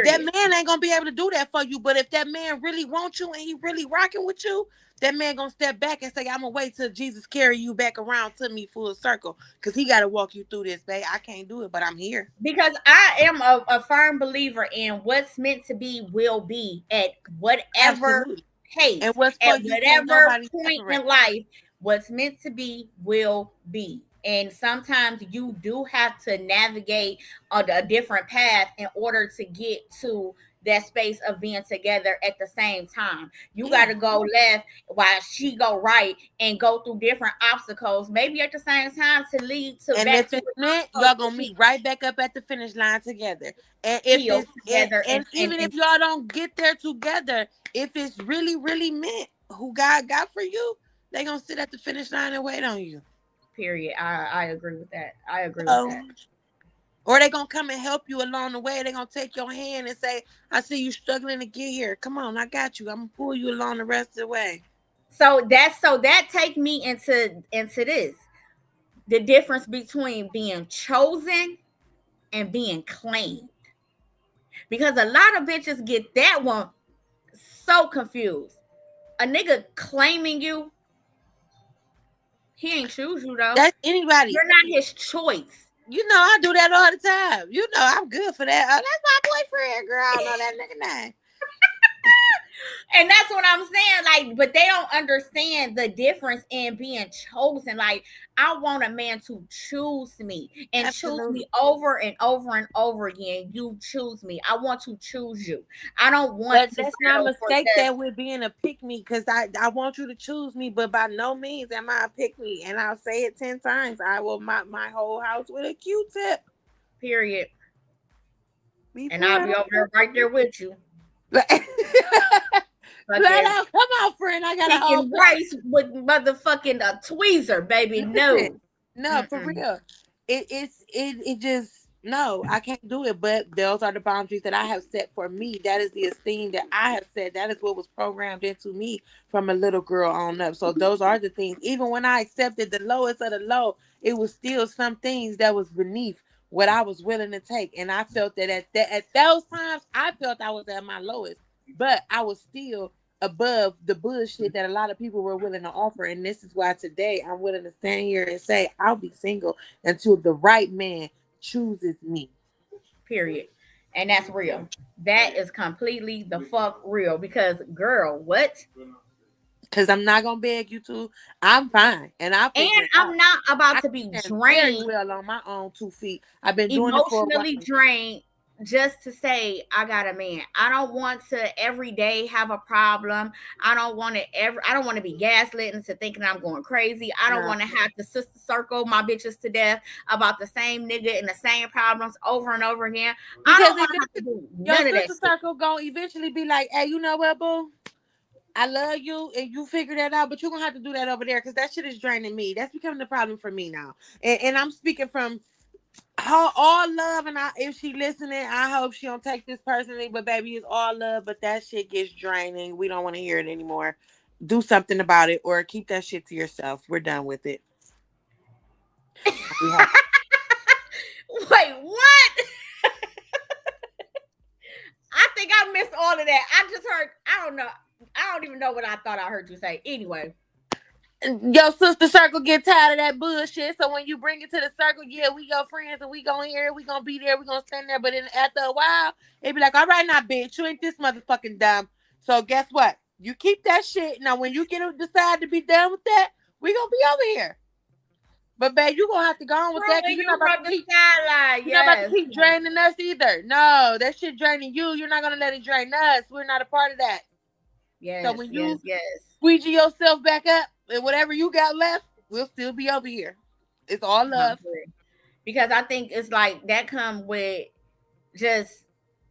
That Period. man ain't gonna be able to do that for you. But if that man really wants you and he really rocking with you, that man gonna step back and say, I'm gonna wait till Jesus carry you back around to me full circle. Cause he gotta walk you through this, babe. I can't do it, but I'm here. Because I am a firm believer in what's meant to be will be at whatever Absolutely. And pace, what's at for you can't whatever nobody point separate. in life, what's meant to be will be. And sometimes you do have to navigate on a different path in order to get to that space of being together at the same time. You got Yeah. to go left while she go right and go through different obstacles, maybe at the same time to lead to And back if to it's the meant, obstacles y'all that gonna we meet right back up at the finish line together. And if heal it's together and even if y'all don't get there together, if it's really, really meant who God got for you, they gonna sit at the finish line and wait on you. period. I agree with that. I agree with So that. Or they gonna come and help you along the way. They gonna take your hand and say, I see you struggling to get here. Come on, I got you. I'm gonna pull you along the rest of the way. So that take me into this, the difference between being chosen and being claimed, because a lot of bitches get that one so confused. A nigga claiming you, he ain't choose you though. That's anybody. You're not his choice. You know I do that all the time. You know I'm good for that. Oh, that's my boyfriend, girl. I know that nigga name. And that's what I'm saying. Like, but they don't understand the difference in being chosen. Like, I want a man to choose me and choose me Absolutely. over and over and over again. You choose me. I want to choose you. I don't want But to let's not settle for mistake just that with being a pick me, because I want you to choose me, but by no means am I a pick me. And I'll say it 10 times. I will mop my whole house with a Q-tip period. And before I'll I be over there fuck right there with you. like, flat Fucking out, come on, friend. I got a whole picking plate. rice with motherfucking a tweezer, baby. Listen, No. no, for Mm-mm. real. It just no, I can't do it. But those are the boundaries that I have set for me. That is the esteem that I have set. That is what was programmed into me from a little girl on up. So those are the things. Even when I accepted the lowest of the low, it was still some things that was beneath what I was willing to take. And I felt that at those times, I felt I was at my lowest, but I was still above the bullshit that a lot of people were willing to offer. And this is why today I'm willing to stand here and say I'll be single until the right man chooses me. Period. And that's real. That is completely the fuck real. Because girl, what? Because I'm not gonna beg you to. I'm fine and I'll And figure it I'm out. not about I to be stand very drained, well on my own 2 feet. I've been doing it for a emotionally while. drained, just to say I got a man. I don't want to every day have a problem. I don't want to be gaslit into thinking I'm going crazy. I don't No. want to have to sister circle my bitches to death about the same nigga and the same problems over and over again. I Because don't want to have to eventually do your none of that sister shit. circle gonna eventually be like, hey, you know what, boo? I love you and you figure that out, but you're gonna have to do that over there because that shit is draining me. That's becoming a problem for me now. And I'm speaking from all love, and if she listening, I hope she don't take this personally. But baby, it's all love. But that shit gets draining. We don't want to hear it anymore. Do something about it, or keep that shit to yourself. We're done with it. We have Wait, what? I think I missed all of that. I just heard, I don't know. I don't even know what I thought I heard you say. Anyway, your sister circle get tired of that bullshit. So when you bring it to the circle, yeah, we your friends and we gonna hear it. We gonna be there. We gonna stand there. But then after a while, it be like, all right, now, bitch, you ain't this motherfucking dumb. So guess what? You keep that shit. Now when you decide to be done with that, we gonna be over here. But babe, you gonna have to go on with true, that because and you rub the skyline. you're not about to Yes, keep draining us either. No, that shit draining you. You're not gonna let it drain us. We're not a part of that. So yes, when yes, you yes. squeegee yourself back up and whatever you got left, we'll still be over here. It's all I love. agree. Because I think it's like that come with just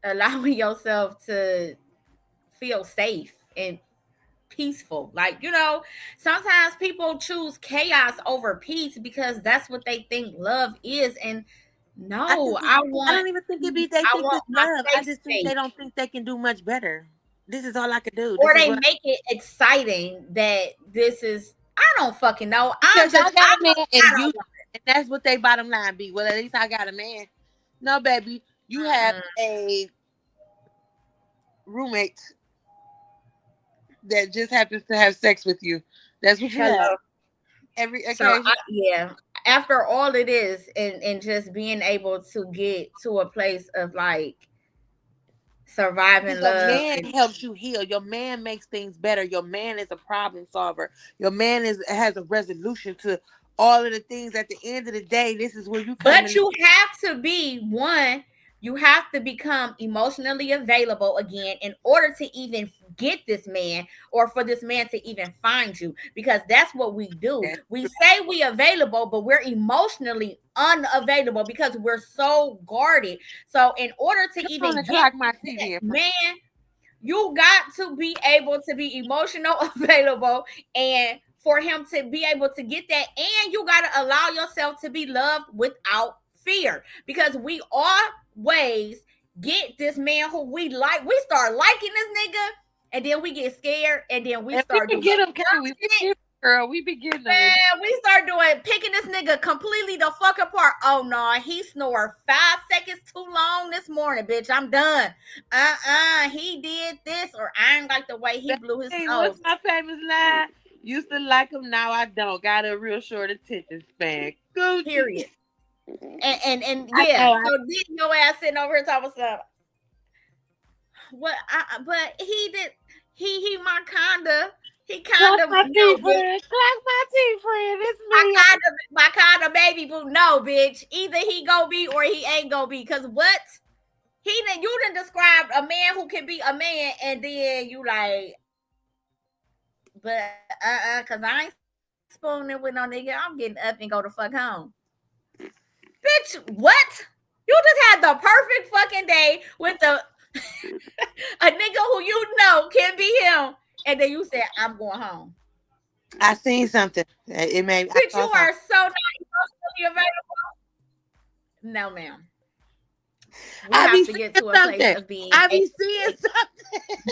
allowing yourself to feel safe and peaceful. Like, sometimes people choose chaos over peace because that's what they think love is. And I no, just I I want don't even think it peace. be they I think want it's my love. I safe just think they space. don't think they can do much better. This is all I could do. Or This is they what make it exciting that this is, I don't fucking know. because I got I a man and don't you want and that's what they bottom line be. Well, at least I got a man. No, baby, you have it. a roommate that just happens to have sex with you. That's what you have Hello. every So occasion. yeah, after all it is, and just being able to get to a place of like surviving Because your love man and helps you heal. Your man makes things better. Your man is a problem solver. Your man has a resolution to all of the things. At the end of the day, this is where you come but in. you have to be one, you have to become emotionally available again in order to even get this man, or for this man to even find you, because that's what we do. That's We true. say we available, but we're emotionally unavailable because we're so guarded. So in order to Come on even and get clock my that TV in front. man, you got to be able to be emotional available, and for him to be able to get that, and you got to allow yourself to be loved without Fear. Because we always get this man who we like. We start liking this nigga, and then we get scared, and then we And we start be doing getting them, dumb can't we? We shit. get 'em, girl. We be getting them. Man, we start doing picking this nigga completely the fuck apart. Oh no, he snored 5 seconds too long this morning, bitch. I'm done. He did this, or I ain't like the way he blew his Hey, what's nose. my famous line? Used to like them, now I don't. Got a real short attention span. Gucci. Period. And I yeah, know. so then your ass sitting over here talking about what? But he did. He my kinda. He kind Clock of my no, teeth, bitch. friend. Clock my teeth, friend. It's My me. kind of baby boo. No, bitch. Either he go be or he ain't go be. Cause what? You didn't describe a man who can be a man, and then you like, but cause I ain't spooning with no nigga. I'm getting up and go the fuck home. Bitch, what? You just had the perfect fucking day with a nigga who you know can be him, and then you said, I'm going home. I seen something. It made. I Bitch, you saw are something. so not emotionally available. No, ma'am. We I have be to seeing get to a place something. of being I able be seeing to something.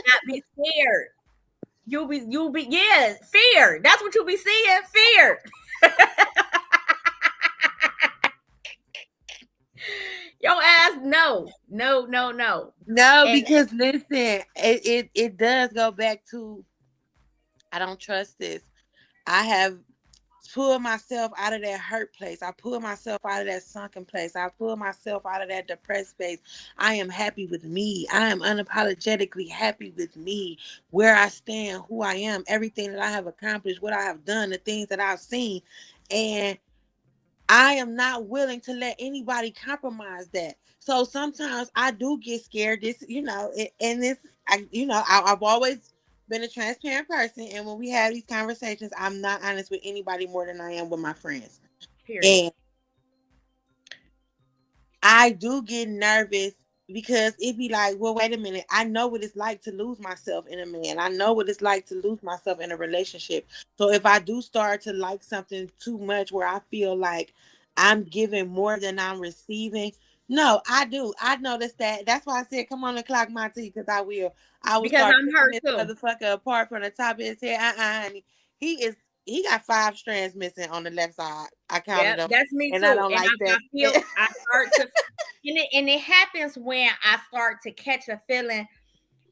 not be scared. Yeah, fear. That's what you be seeing, fear. Your ass, no, no, no, no. No, And because listen, it does go back to I don't trust this. I have pulled myself out of that hurt place. I pulled myself out of that sunken place. I pulled myself out of that depressed space. I am happy with me. I am unapologetically happy with me, where I stand, who I am, everything that I have accomplished, what I have done, the things that I've seen. And I am not willing to let anybody compromise that. So sometimes I do get scared. This, and this, I've always been a transparent person. And when we have these conversations, I'm not honest with anybody more than I am with my friends. period. And I do get nervous because it be like, well, wait a minute. I know what it's like to lose myself in a man. I know what it's like to lose myself in a relationship. So if I do start to like something too much where I feel like I'm giving more than I'm receiving, no, I do. I noticed that. That's why I said, come on and clock my teeth because I will. I will Because start I'm picking hurt this too. motherfucker apart from the top of his head. Honey. He is, he got 5 strands missing on the left side. I counted Yep, them. that's me And I too. don't And like I that. feel I start to and it happens when I start to catch a feeling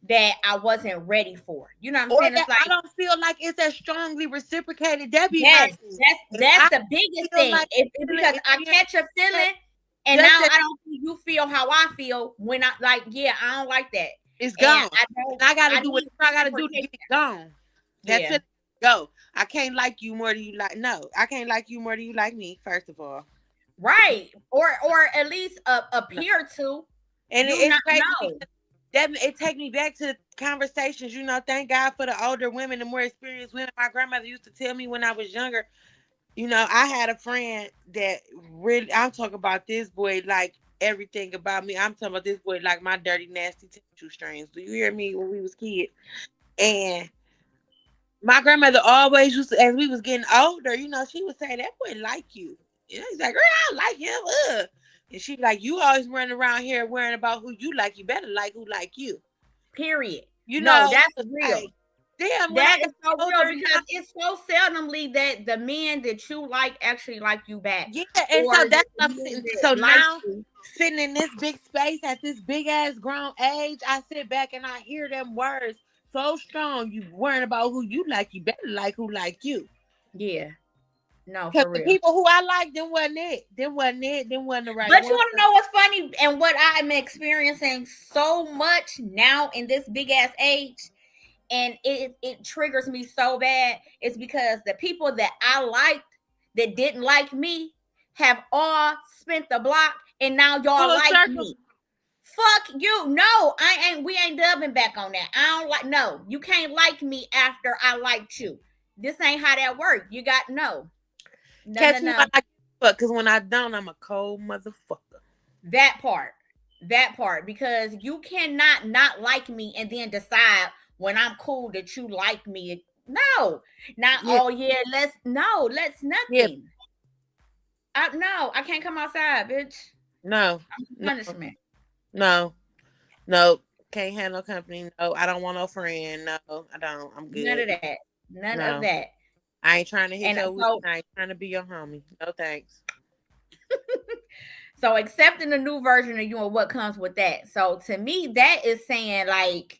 that I wasn't ready for. You know what I'm Or saying? It's that like, I don't feel like it's as strongly reciprocated. That be my yes, thing. that's If that's I the biggest feel thing. like feeling Because I experience catch a feeling, and just now that I don't think you feel how I feel when I like, yeah, I don't like that. it's And gone. I don't And I gotta I do need whatever I gotta do to get reciprocation. it gone. That Yeah. feeling go. I can't like you more than you like no. I can't like you more than you like me, first of all. Right. Or at least No. appear to. And Do it's not crazy know. because that it take me back to conversations, thank God for the older women, the more experienced women. My grandmother used to tell me when I was younger. I had a friend that really, I'm talking about this boy like everything about me. I'm talking about this boy like my dirty, nasty tissue strings. Do you hear me when we was kids? And my grandmother always used to, as we was getting older, she would say, that boy like you. He's like, girl, I don't like him. And she like, you always running around here worrying about who you like. You better like who like you. Period. No, It that's was real. like, damn, when I That got is so real older, because it's so seldomly that the men that you like actually like you back, yeah, and or so that's the what I'm men sitting. that So like now, you. sitting in this big space at this big ass grown age, I sit back and I hear them words so strong. You worrying about who you like, you better like who like you. Yeah, no, Because for the real. people who I like, them wasn't it. Them wasn't it. Them wasn't the right But you one. want to know what's funny and what I'm experiencing so much now in this big ass age, and it triggers me so bad. It's because the people that I liked that didn't like me have all spent the block, and now y'all Full like circle. me. Fuck you. No, I ain't. We ain't dubbing back on that. I don't like. No, you can't like me after I liked you. This ain't how that work. You got no, no, no, Catch me no. when I fuck, because when I don't, I'm a cold motherfucker. That part, that part, because you cannot not like me and then decide when I'm cool that you like me. No, not Yeah, oh yeah. Let's no. Let's yeah. nothing. No, I can't come outside, bitch. No, I'm no, punishment. no, no. Can't handle company. No, I don't want no friend. No, I don't. I'm None good. of that. None of No, that. I ain't trying to hit And your week. so I ain't trying to be your homie. No thanks. so accepting the new version of you and what comes with that. So to me, that is saying like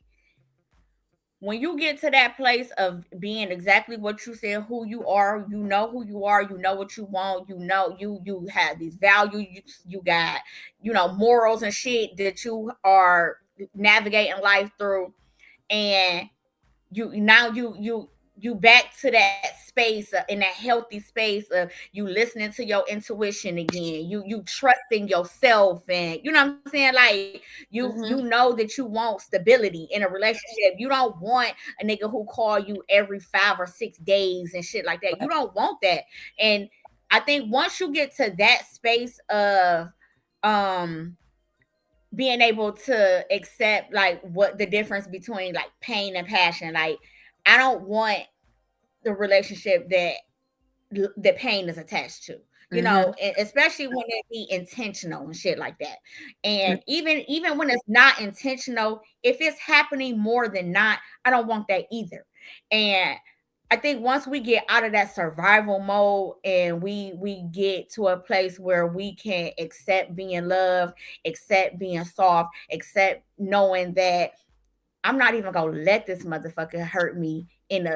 when you get to that place of being exactly what you said, who you are, you know who you are, you know what you want, you know you have these values, you got morals and shit that you are navigating life through, and you back to that space in that healthy space of you listening to your intuition again, you trusting yourself, and you know what I'm saying, like you Mhm. know that you want stability in a relationship. You don't want a nigga who call you every 5 or 6 days and shit like that. You Right. don't want that. And I think once you get to that space of um being able to accept like what the difference between like pain and passion, like I don't want the relationship that pain is attached to, Mhm. especially when it be intentional and shit like that. And even when it's not intentional, if it's happening more than not, I don't want that either. And I think once we get out of that survival mode and we get to a place where we can accept being loved, accept being soft, accept knowing that I'm not even gonna let this motherfucker hurt me in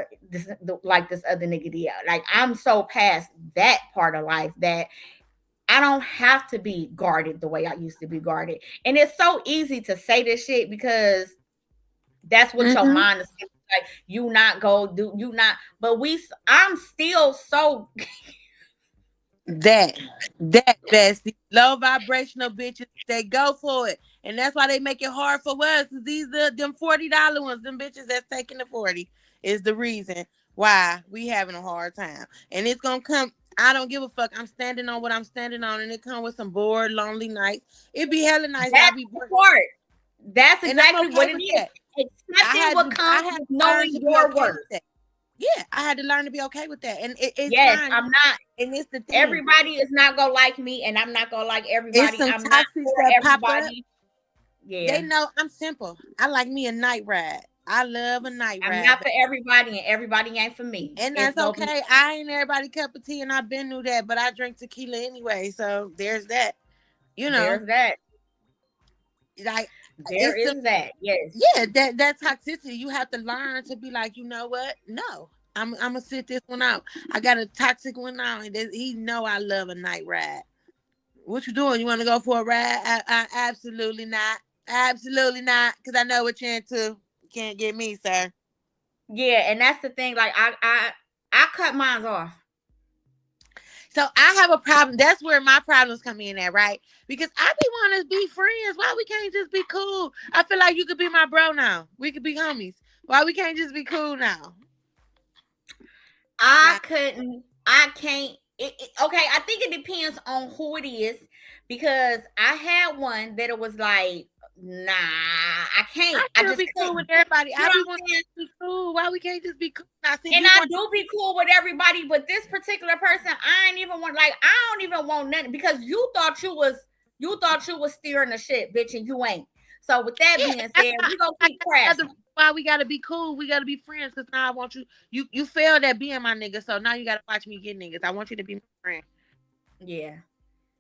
like this other nigga did. Like I'm so past that part of life that I don't have to be guarded the way I used to be guarded. And it's so easy to say this shit because that's what your Mhm. mind is like. You not go do you not, but I'm still so That bestie, low vibrational bitches, they go for it, and that's why they make it hard for us. These them $40 ones, them bitches that's taking the 40 is the reason why we having a hard time, and it's gonna come. I don't give a fuck. I'm standing on what I'm standing on, and it come with some bored, lonely nights. It be hella nice. I that's be the bored, part. That's and I'm exactly okay what it with is. that. Accepting what I comes had with to learn knowing to be your okay worth. with that. Yeah, I had to learn to be okay with that, and it's Yes, fine. I'm not And it's the thing. everybody is not gonna like me, and I'm not gonna like It's everybody. some I'm not toxics for that pop up. everybody. They Yeah. know I'm simple. I like me a night ride. I love a night I'm ride, not babe. for everybody, and everybody ain't for me. And It's that's gonna be okay. I ain't everybody cup of tea, and I've been through that. But I drink tequila anyway, so there's that. You know, there's that. like There it's some is that. Yes. yeah that toxicity. You have to learn to be like, you know what? No, I'm gonna sit this one out. I got a toxic one now, and he know I love a night ride. What you doing? You want to go for a ride? Absolutely not. Absolutely not. Because I know what you're into. You can't get me, sir. Yeah, and that's the thing. Like I cut mine off. So I have a problem. That's where my problems come in at, right? Because I be want to be friends. Why we can't just be cool? I feel like you could be my bro now. We could be homies. Why we can't just be cool now? I Like, couldn't. I can't. Okay, I think it depends on who it is because I had one that it was like, nah, I can't. I I still just be cool with couldn't. everybody. You know I what be I'm wanting saying? to be cool. Why we can't just be cool? Now, see, And you I want do be cool with everybody, but this particular person, I ain't even want like I don't even want nothing because you thought you was steering the shit, bitch, and you ain't. So with that yeah, being that's said, not we gonna like keep that's another crashing. reason why we gotta be cool. We gotta be friends because now I want you. You failed at being my nigga, so now you gotta watch me get niggas. I want you to be my friend. Yeah.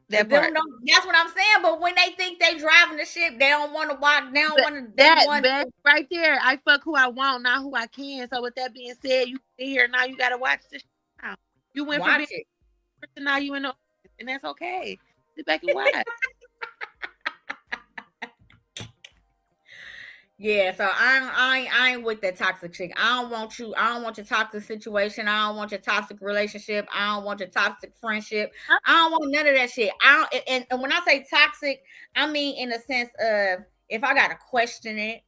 That Them, part. don't, that's what I'm saying. But when they think they driving the ship, they don't want to watch. They don't But want to. They that want best to right there, I fuck who I want, not who I can. So with that being said, you sit here now. You gotta watch this now. You went from watch being it. a person now you in the audience, and that's okay. Sit back and watch. Yeah, so I ain't with that toxic chick. I don't want you. I don't want your toxic situation. I don't want your toxic relationship. I don't want your toxic friendship. I don't want none of that shit. I don't, and when I say toxic, I mean in the sense of if I gotta question it,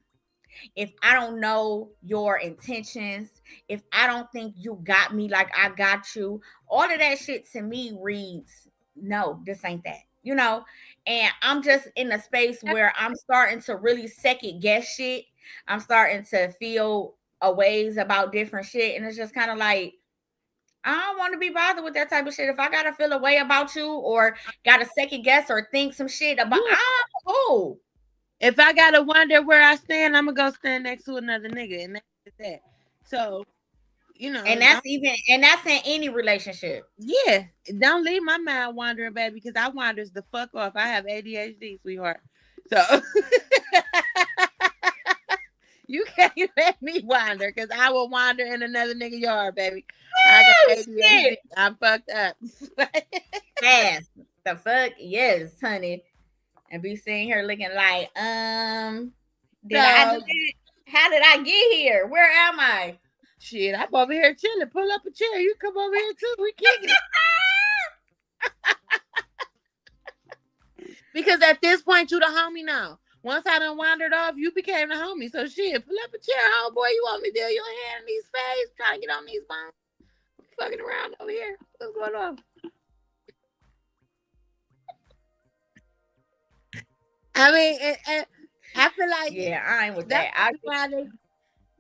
if I don't know your intentions, if I don't think you got me like I got you, all of that shit to me reads, no, this ain't that, And I'm just in a space where I'm starting to really second guess shit. I'm starting to feel a ways about different shit. And it's just kind of like, I don't want to be bothered with that type of shit. If I gotta feel a way about you or gotta second guess or think some shit about, Yeah. I'm cool. If I gotta wonder where I stand, I'm gonna go stand next to another nigga, and that's that. So And that's in any relationship. yeah, don't leave my mind wandering, baby, because I wanders the fuck off. I have ADHD, sweetheart. So you can't let me wander, because I will wander in another nigga yard, baby. I got Oh ADHD. shit. I'm fucked up. Fast. The fuck? Yes, honey. And be sitting here looking like, did I do So it? How did I get here? Where am I? shit, I'm over here chilling. Pull up a chair. You come over here too. We kicking it. Because at this point, you the homie now. Once I done wandered off, you became the homie. So shit, pull up a chair, homeboy. You want me to deal your hand in these face, trying to get on these bones, fucking around over here. What's going on? I mean, and I feel like Yeah, I ain't with that's that. I why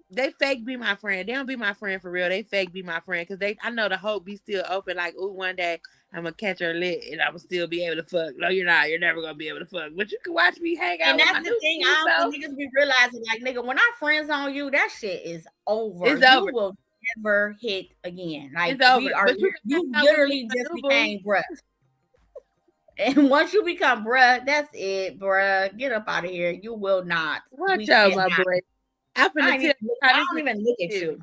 they fake be my friend. They don't be my friend for real. They fake be my friend because I know the hope be still open. Like, ooh, one day I'm gonna catch her lit and I'm gonna still be able to fuck. No, you're not. You're never gonna be able to fuck. But you can watch me hang out and with that's my the new thing. friends, I don't though. think niggas be realizing, like, nigga, when I friends on you, that shit is over. It's You over. will never hit again. Like It's over. we are, But you can hang you out with me, literally my just new boo. became bruh. And once you become bruh, that's it, bruh. Get up out of here. You will not. Watch We out, my cannot. boy. I'm finna tell you how I this don't nigga even look at is. you.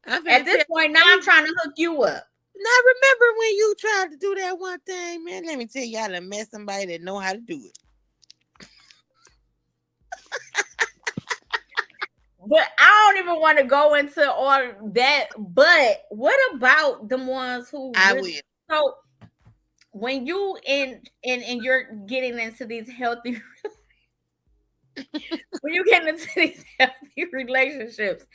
I'm At finna this tell you point now, how I'm he. trying to hook you up. Now remember when you tried to do that one thing, man? Let me tell you how to met somebody that know how to do it. But I don't even want to go into all that. But what about the ones who I really? will. So when you and you're getting into these healthy, when you get into these healthy relationships,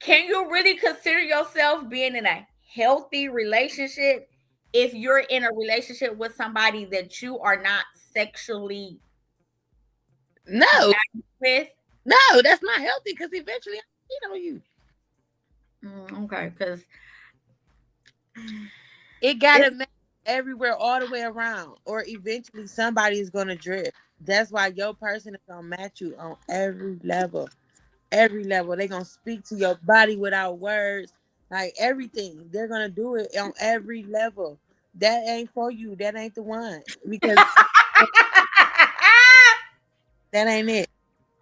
can you really consider yourself being in a healthy relationship if you're in a relationship with somebody that you are not sexually No, valued with? no, that's not healthy because eventually I cheat on you. Okay, because It gotta it's match everywhere, all the way around, or eventually somebody is gonna drift. That's why your person is gonna match you on every level. Every level. They're gonna speak to your body without words. Like everything. They're gonna do it on every level. That ain't for you. That ain't the one. Because that ain't it.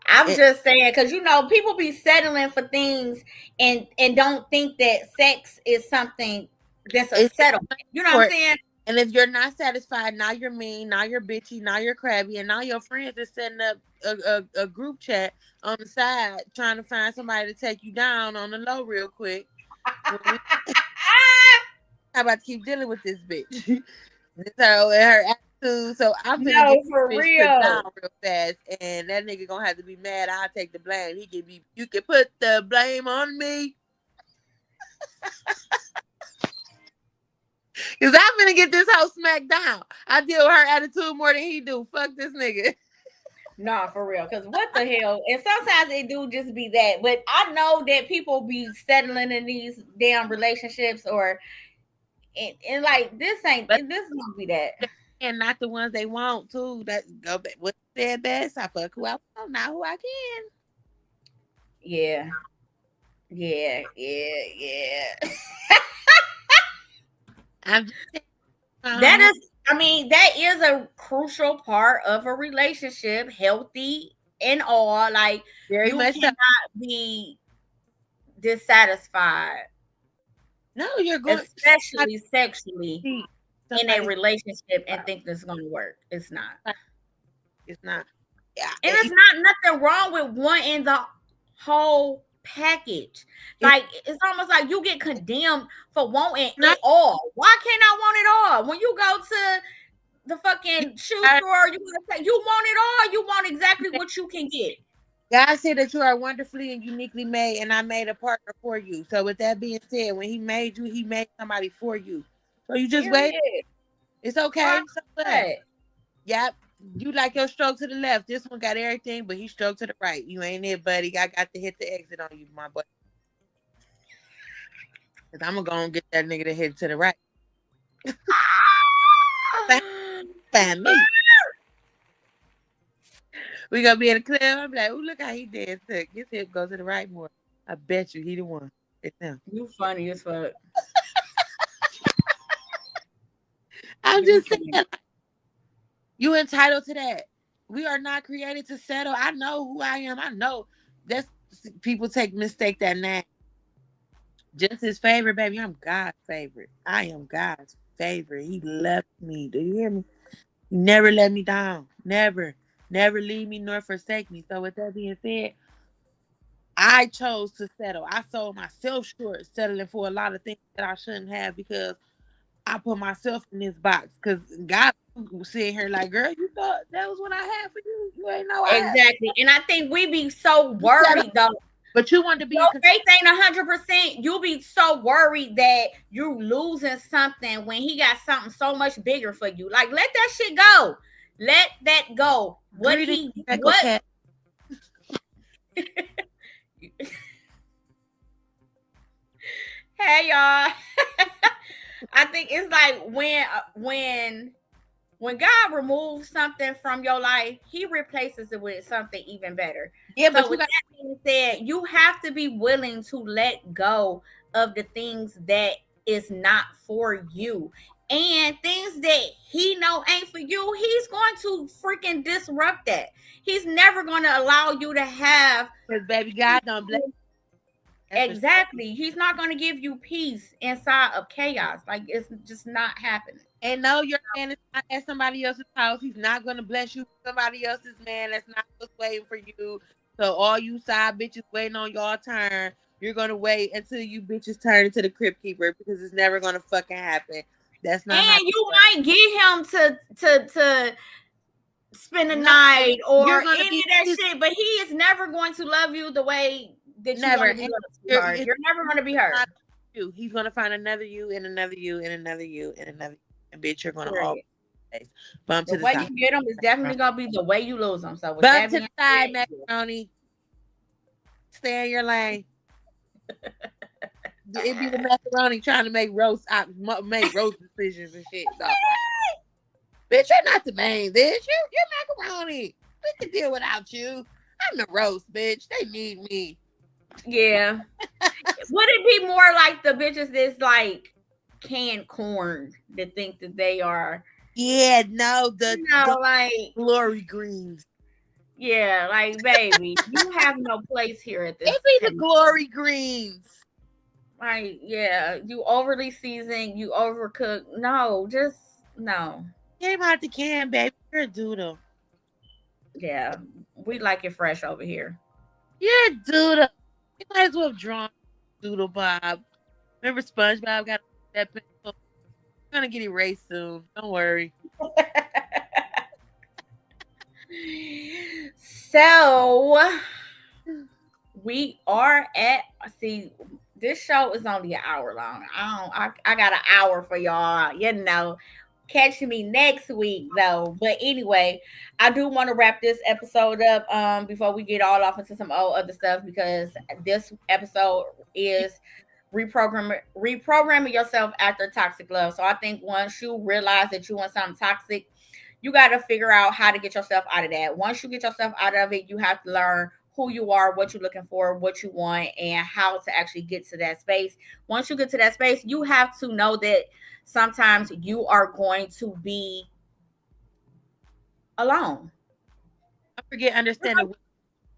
I'm it just saying because people be settling for things and don't think that sex is something that's a it's settlement. You know what I'm important. saying? And if you're not satisfied, now you're mean, now you're bitchy, now you're crabby, and now your friends is setting up a group chat on the side trying to find somebody to take you down on the low real quick. When we not about to keep dealing with this bitch. So and her attitude. So I'm finna get No, for this bitch took down real. real fast, and that nigga gonna have to be mad. I'll take the blame. He can be. You can put the blame on me, cause I'm finna get this hoe smacked down. I deal with her attitude more than he do. Fuck this nigga. No, for real. Because what the hell? And sometimes it do just be that. But I know that people be settling in these damn relationships and like this ain't But this won't be that. and not the ones they want too. That go back. What said best? I fuck who I want, not who I can. Yeah. Yeah. Yeah. Yeah. I'm just saying, my That homie. is, I mean, that is a crucial part of a relationship, healthy and all. Like, Very you much so. cannot be dissatisfied, No, you're going. especially sexually, in a Somebody. relationship and think this is going to work. It's not. It's not. Yeah. And it's not nothing wrong with wanting the whole package. It's Like, it's almost like you get condemned for wanting not. it all. Why can't I want it all? When you go to the fucking shoe store, you want to say you want it all. You want exactly what you can get. God said that you are wonderfully and uniquely made, and I made a partner for you. So, with that being said, when He made you, He made somebody for you. So you just wait. Period. It's Why okay. So what? not? Yep. You like your stroke to the left. This one got everything, but he stroked to the right. You ain't it, buddy. I got to hit the exit on you, my boy. Cause I'm gonna go and get that nigga to head to the right. Find, Ah! find me. We gonna be in the club. I'm like, oh look how he dance. Look, his hip goes to the right more. I bet you he the one. It's him. You funny as fuck. I'm You just funny. saying, you entitled to that. We are not created to settle. I know who I am. I know that's people take mistake that name. Just his favorite, baby. I'm God's favorite. I am God's favorite. He loved me. Do you hear me? He never let me down. Never. Never leave me nor forsake me. So with that being said, I chose to settle. I sold myself short settling for a lot of things that I shouldn't have because I put myself in this box. Because God was sitting here like, girl, you thought that was what I had for you. You ain't know I had. Exactly. And I think we be so You settled, worried though. but you wanted to be Your in faith ain't 100%. You'll be so worried that you losing something when he got something so much bigger for you. Like, let that shit go. Let that go. greedy echo What cat. hey y'all. I think it's like when God removes something from your life, he replaces it with something even better. Yeah, So but you with got that being said, you have to be willing to let go of the things that is not for you. And things that he know ain't for you, he's going to freaking disrupt that. He's never going to allow you to have because baby God don't bless. That's for sure. exactly. He's not going to give you peace inside of chaos. Like it's just not happening. And no, your man is not at somebody else's house. He's not gonna bless you with somebody else's man. That's not what's waiting for you. So all you side bitches waiting on y'all turn, you're gonna wait until you bitches turn into the crypt keeper because it's never gonna fucking happen. That's not how And this you works. might get him to spend the No, night or you're any gonna be of that he's shit, but he is never going to love you the way that you never. want to be And loved, sweetheart. it's You're never going to be her. not you. He's gonna find another you and another you and another you and another you. And bitch, you're gonna all Period. bump The to the way side. you get them is definitely going to be the way you lose them. So with Bump that to the being side, said, macaroni. Stay in your lane. It be the macaroni trying to make roast decisions and shit. No, bitch, you're not the main bitch. You're macaroni. We can deal without you. I'm the roast, bitch. They need me. yeah. Would it be more like the bitches that's like canned corn that think that they are, Yeah, no, the like, glory greens. yeah, like, baby, you have no place here at It this be the table. glory greens. Like, yeah, you overly seasoned, you overcook. No, just no. Came out the can, baby. You're a doodle. Yeah, we like it fresh over here. You're a doodle. You might as well have drawn Doodle Bob. Remember SpongeBob got that pencil? It's gonna get erased soon. Don't worry. So we are at see this show is only an hour long. I got an hour for y'all, catch me next week though. But anyway, I do want to wrap this episode up before we get all off into some old other stuff because this episode is reprogramming yourself after toxic love. So I think once you realize that you want something toxic, you got to figure out how to get yourself out of that. Once you get yourself out of it, you have to learn who you are, what you're looking for, what you want, and how to actually get to that space. Once you get to that space, you have to know that sometimes you are going to be alone. I forget understanding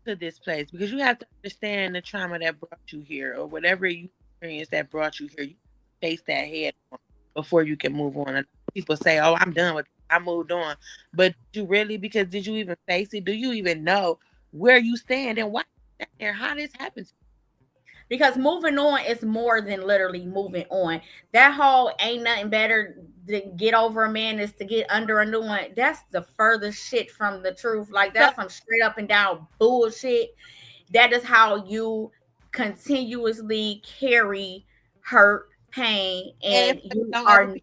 to this place because you have to understand the trauma that brought you here or whatever you experienced that brought you here. You face that head on before you can move on. And people say, "Oh, I'm done with it. I moved on," but did you really? Because did you even face it? Do you even know where you stand and why you stand there? How this happens? Because moving on is more than literally moving on. That whole ain't nothing better than get over a man is to get under a new one. That's the furthest shit from the truth. Like So, that's some straight up and down bullshit. That is how you continuously carry hurt, pain, and and you don't ever are be.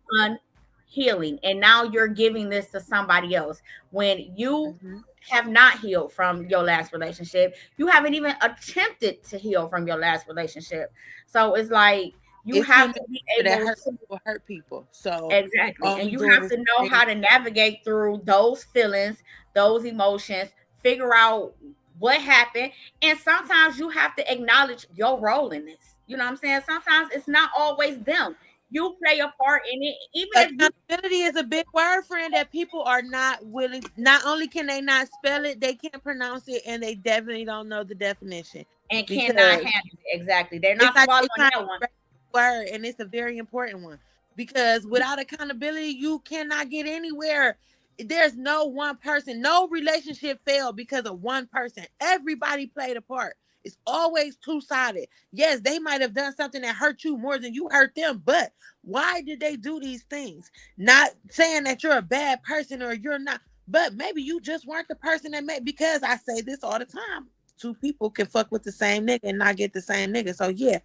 unhealing. And now you're giving this to somebody else. When you Mhm. have not healed from your last relationship, you haven't even attempted to heal from your last relationship. So it's like You It's have too many to be people that able to hurt people. So exactly. all And we you doing have is to know creating. how to navigate through those feelings, those emotions, figure out what happened. And sometimes you have to acknowledge your role in this. You know what I'm saying? Sometimes it's not always them. You play a part in it, even if you Accountability is a big word, friend, that people are not willing. Not only can they not spell it, they can't pronounce it, and they definitely don't know the definition and cannot because handle it. Exactly. They're it's not like swallowing they trying that one. to word, and it's a very important one because without accountability, you cannot get anywhere. There's no one person, no relationship failed because of one person. Everybody played a part. It's always two sided. Yes, they might have done something that hurt you more than you hurt them, but why did they do these things? Not saying that you're a bad person or you're not, but maybe you just weren't the person that made. Because I say this all the time, two people can fuck with the same nigga and not get the same nigga. So yeah,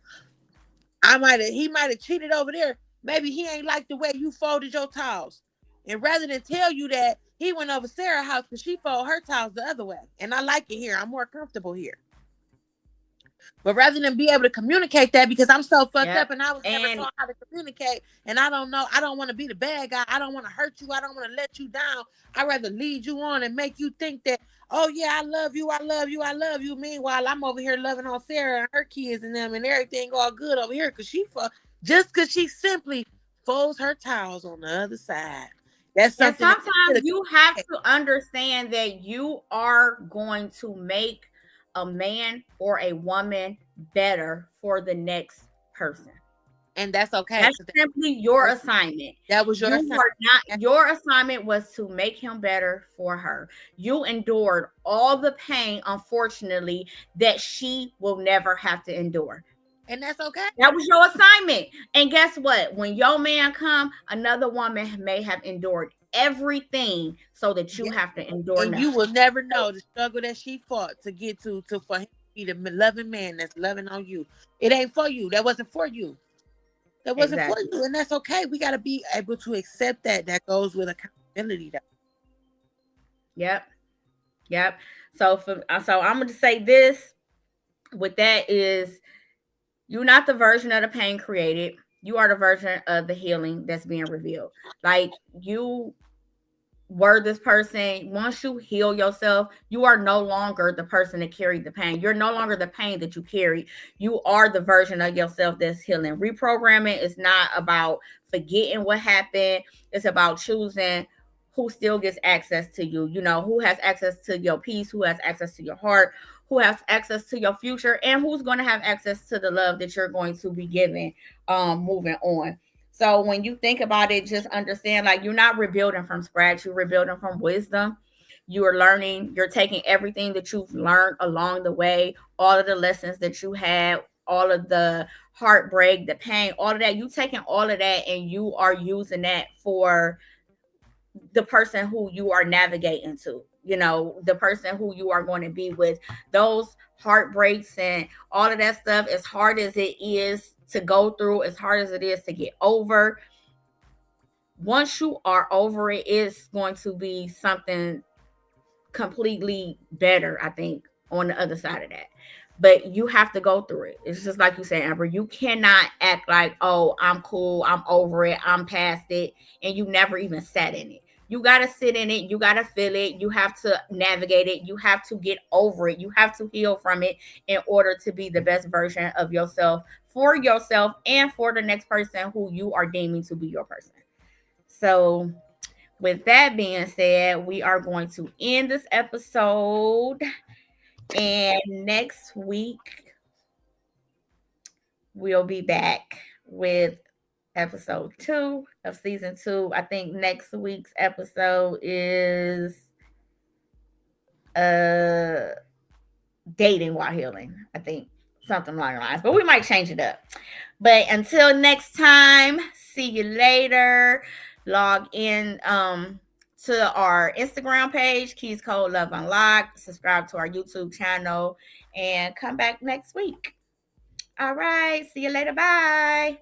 he might have cheated over there. Maybe he ain't like the way you folded your towels. And rather than tell you that, he went over Sarah's house because she folded her towels the other way. And I like it here. I'm more comfortable here. But rather than be able to communicate that, because I'm so fucked Yep. up and I was never And taught how to communicate, and I don't know, I don't want to be the bad guy. I don't want to hurt you. I don't want to let you down. I'd rather lead you on and make you think that, oh yeah, I love you, I love you, I love you. Meanwhile, I'm over here loving on Sarah and her kids and them and everything all good over here because just because she simply folds her towels on the other side. That's and something that sometimes you have to understand that you are going to make a man or a woman better for the next person. and that's okay That's because simply your assignment. that was your You assignment. were not, your assignment was to make him better for her. You endured all the pain, unfortunately, that she will never have to endure. And that's okay. That was your assignment. And guess what? When your man come, another woman may have endured everything so that you have to endure And you nothing. will never know the struggle that she fought to get to for him to be the loving man that's loving on you. It ain't for you. That wasn't for you. That wasn't for Exactly. you, and that's okay. We got to be able to accept that. That goes with accountability. Though. Yep. Yep. So I'm gonna say this with that is you're not the version of the pain created. You are the version of the healing that's being revealed. Like you were this person. Once you heal yourself, you are no longer the person that carried the pain. You're no longer the pain that you carried. You are the version of yourself that's healing. Reprogramming is not about forgetting what happened. It's about choosing who still gets access to you. You know, who has access to your peace, who has access to your heart, who has access to your future, and who's going to have access to the love that you're going to be giving moving on. So when you think about it, just understand like you're not rebuilding from scratch, you're rebuilding from wisdom. You are learning, you're taking everything that you've learned along the way, all of the lessons that you had, all of the heartbreak, the pain, all of that. You taking all of that and you are using that for the person who you are navigating to, you know, the person who you are going to be with. Those heartbreaks and all of that stuff, as hard as it is to go through, as hard as it is to get over, once you are over it, it's going to be something completely better, I think, on the other side of that. But you have to go through it. It's just like you said, Amber. You cannot act like, oh, I'm cool, I'm over it, I'm past it, and you never even sat in it. You got to sit in it. You got to feel it. You have to navigate it. You have to get over it. You have to heal from it in order to be the best version of yourself for yourself and for the next person who you are deeming to be your person. So, with that being said, we are going to end this episode. And next week, we'll be back with episode 2 of season 2. I think next week's episode is uh dating while healing. I think something along the lines, but we might change it up. But until next time, see you later. Log in to our Instagram page, Keys Code Love Unlocked. Subscribe to our YouTube channel and come back next week. All right. See you later. Bye.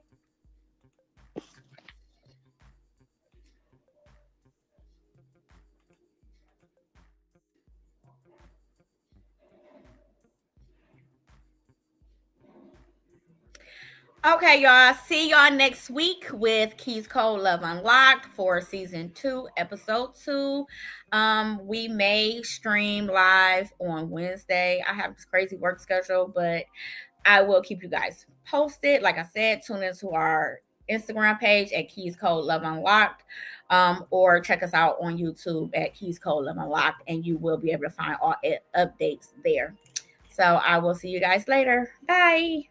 Okay, y'all. See y'all next week with Keys Code Love Unlocked for season 2, episode 2. We may stream live on Wednesday. I have this crazy work schedule, but I will keep you guys posted. Like I said, tune into our Instagram page at Keys Code Love Unlocked, or check us out on YouTube at Keys Code Love Unlocked, and you will be able to find all updates there. So I will see you guys later. Bye.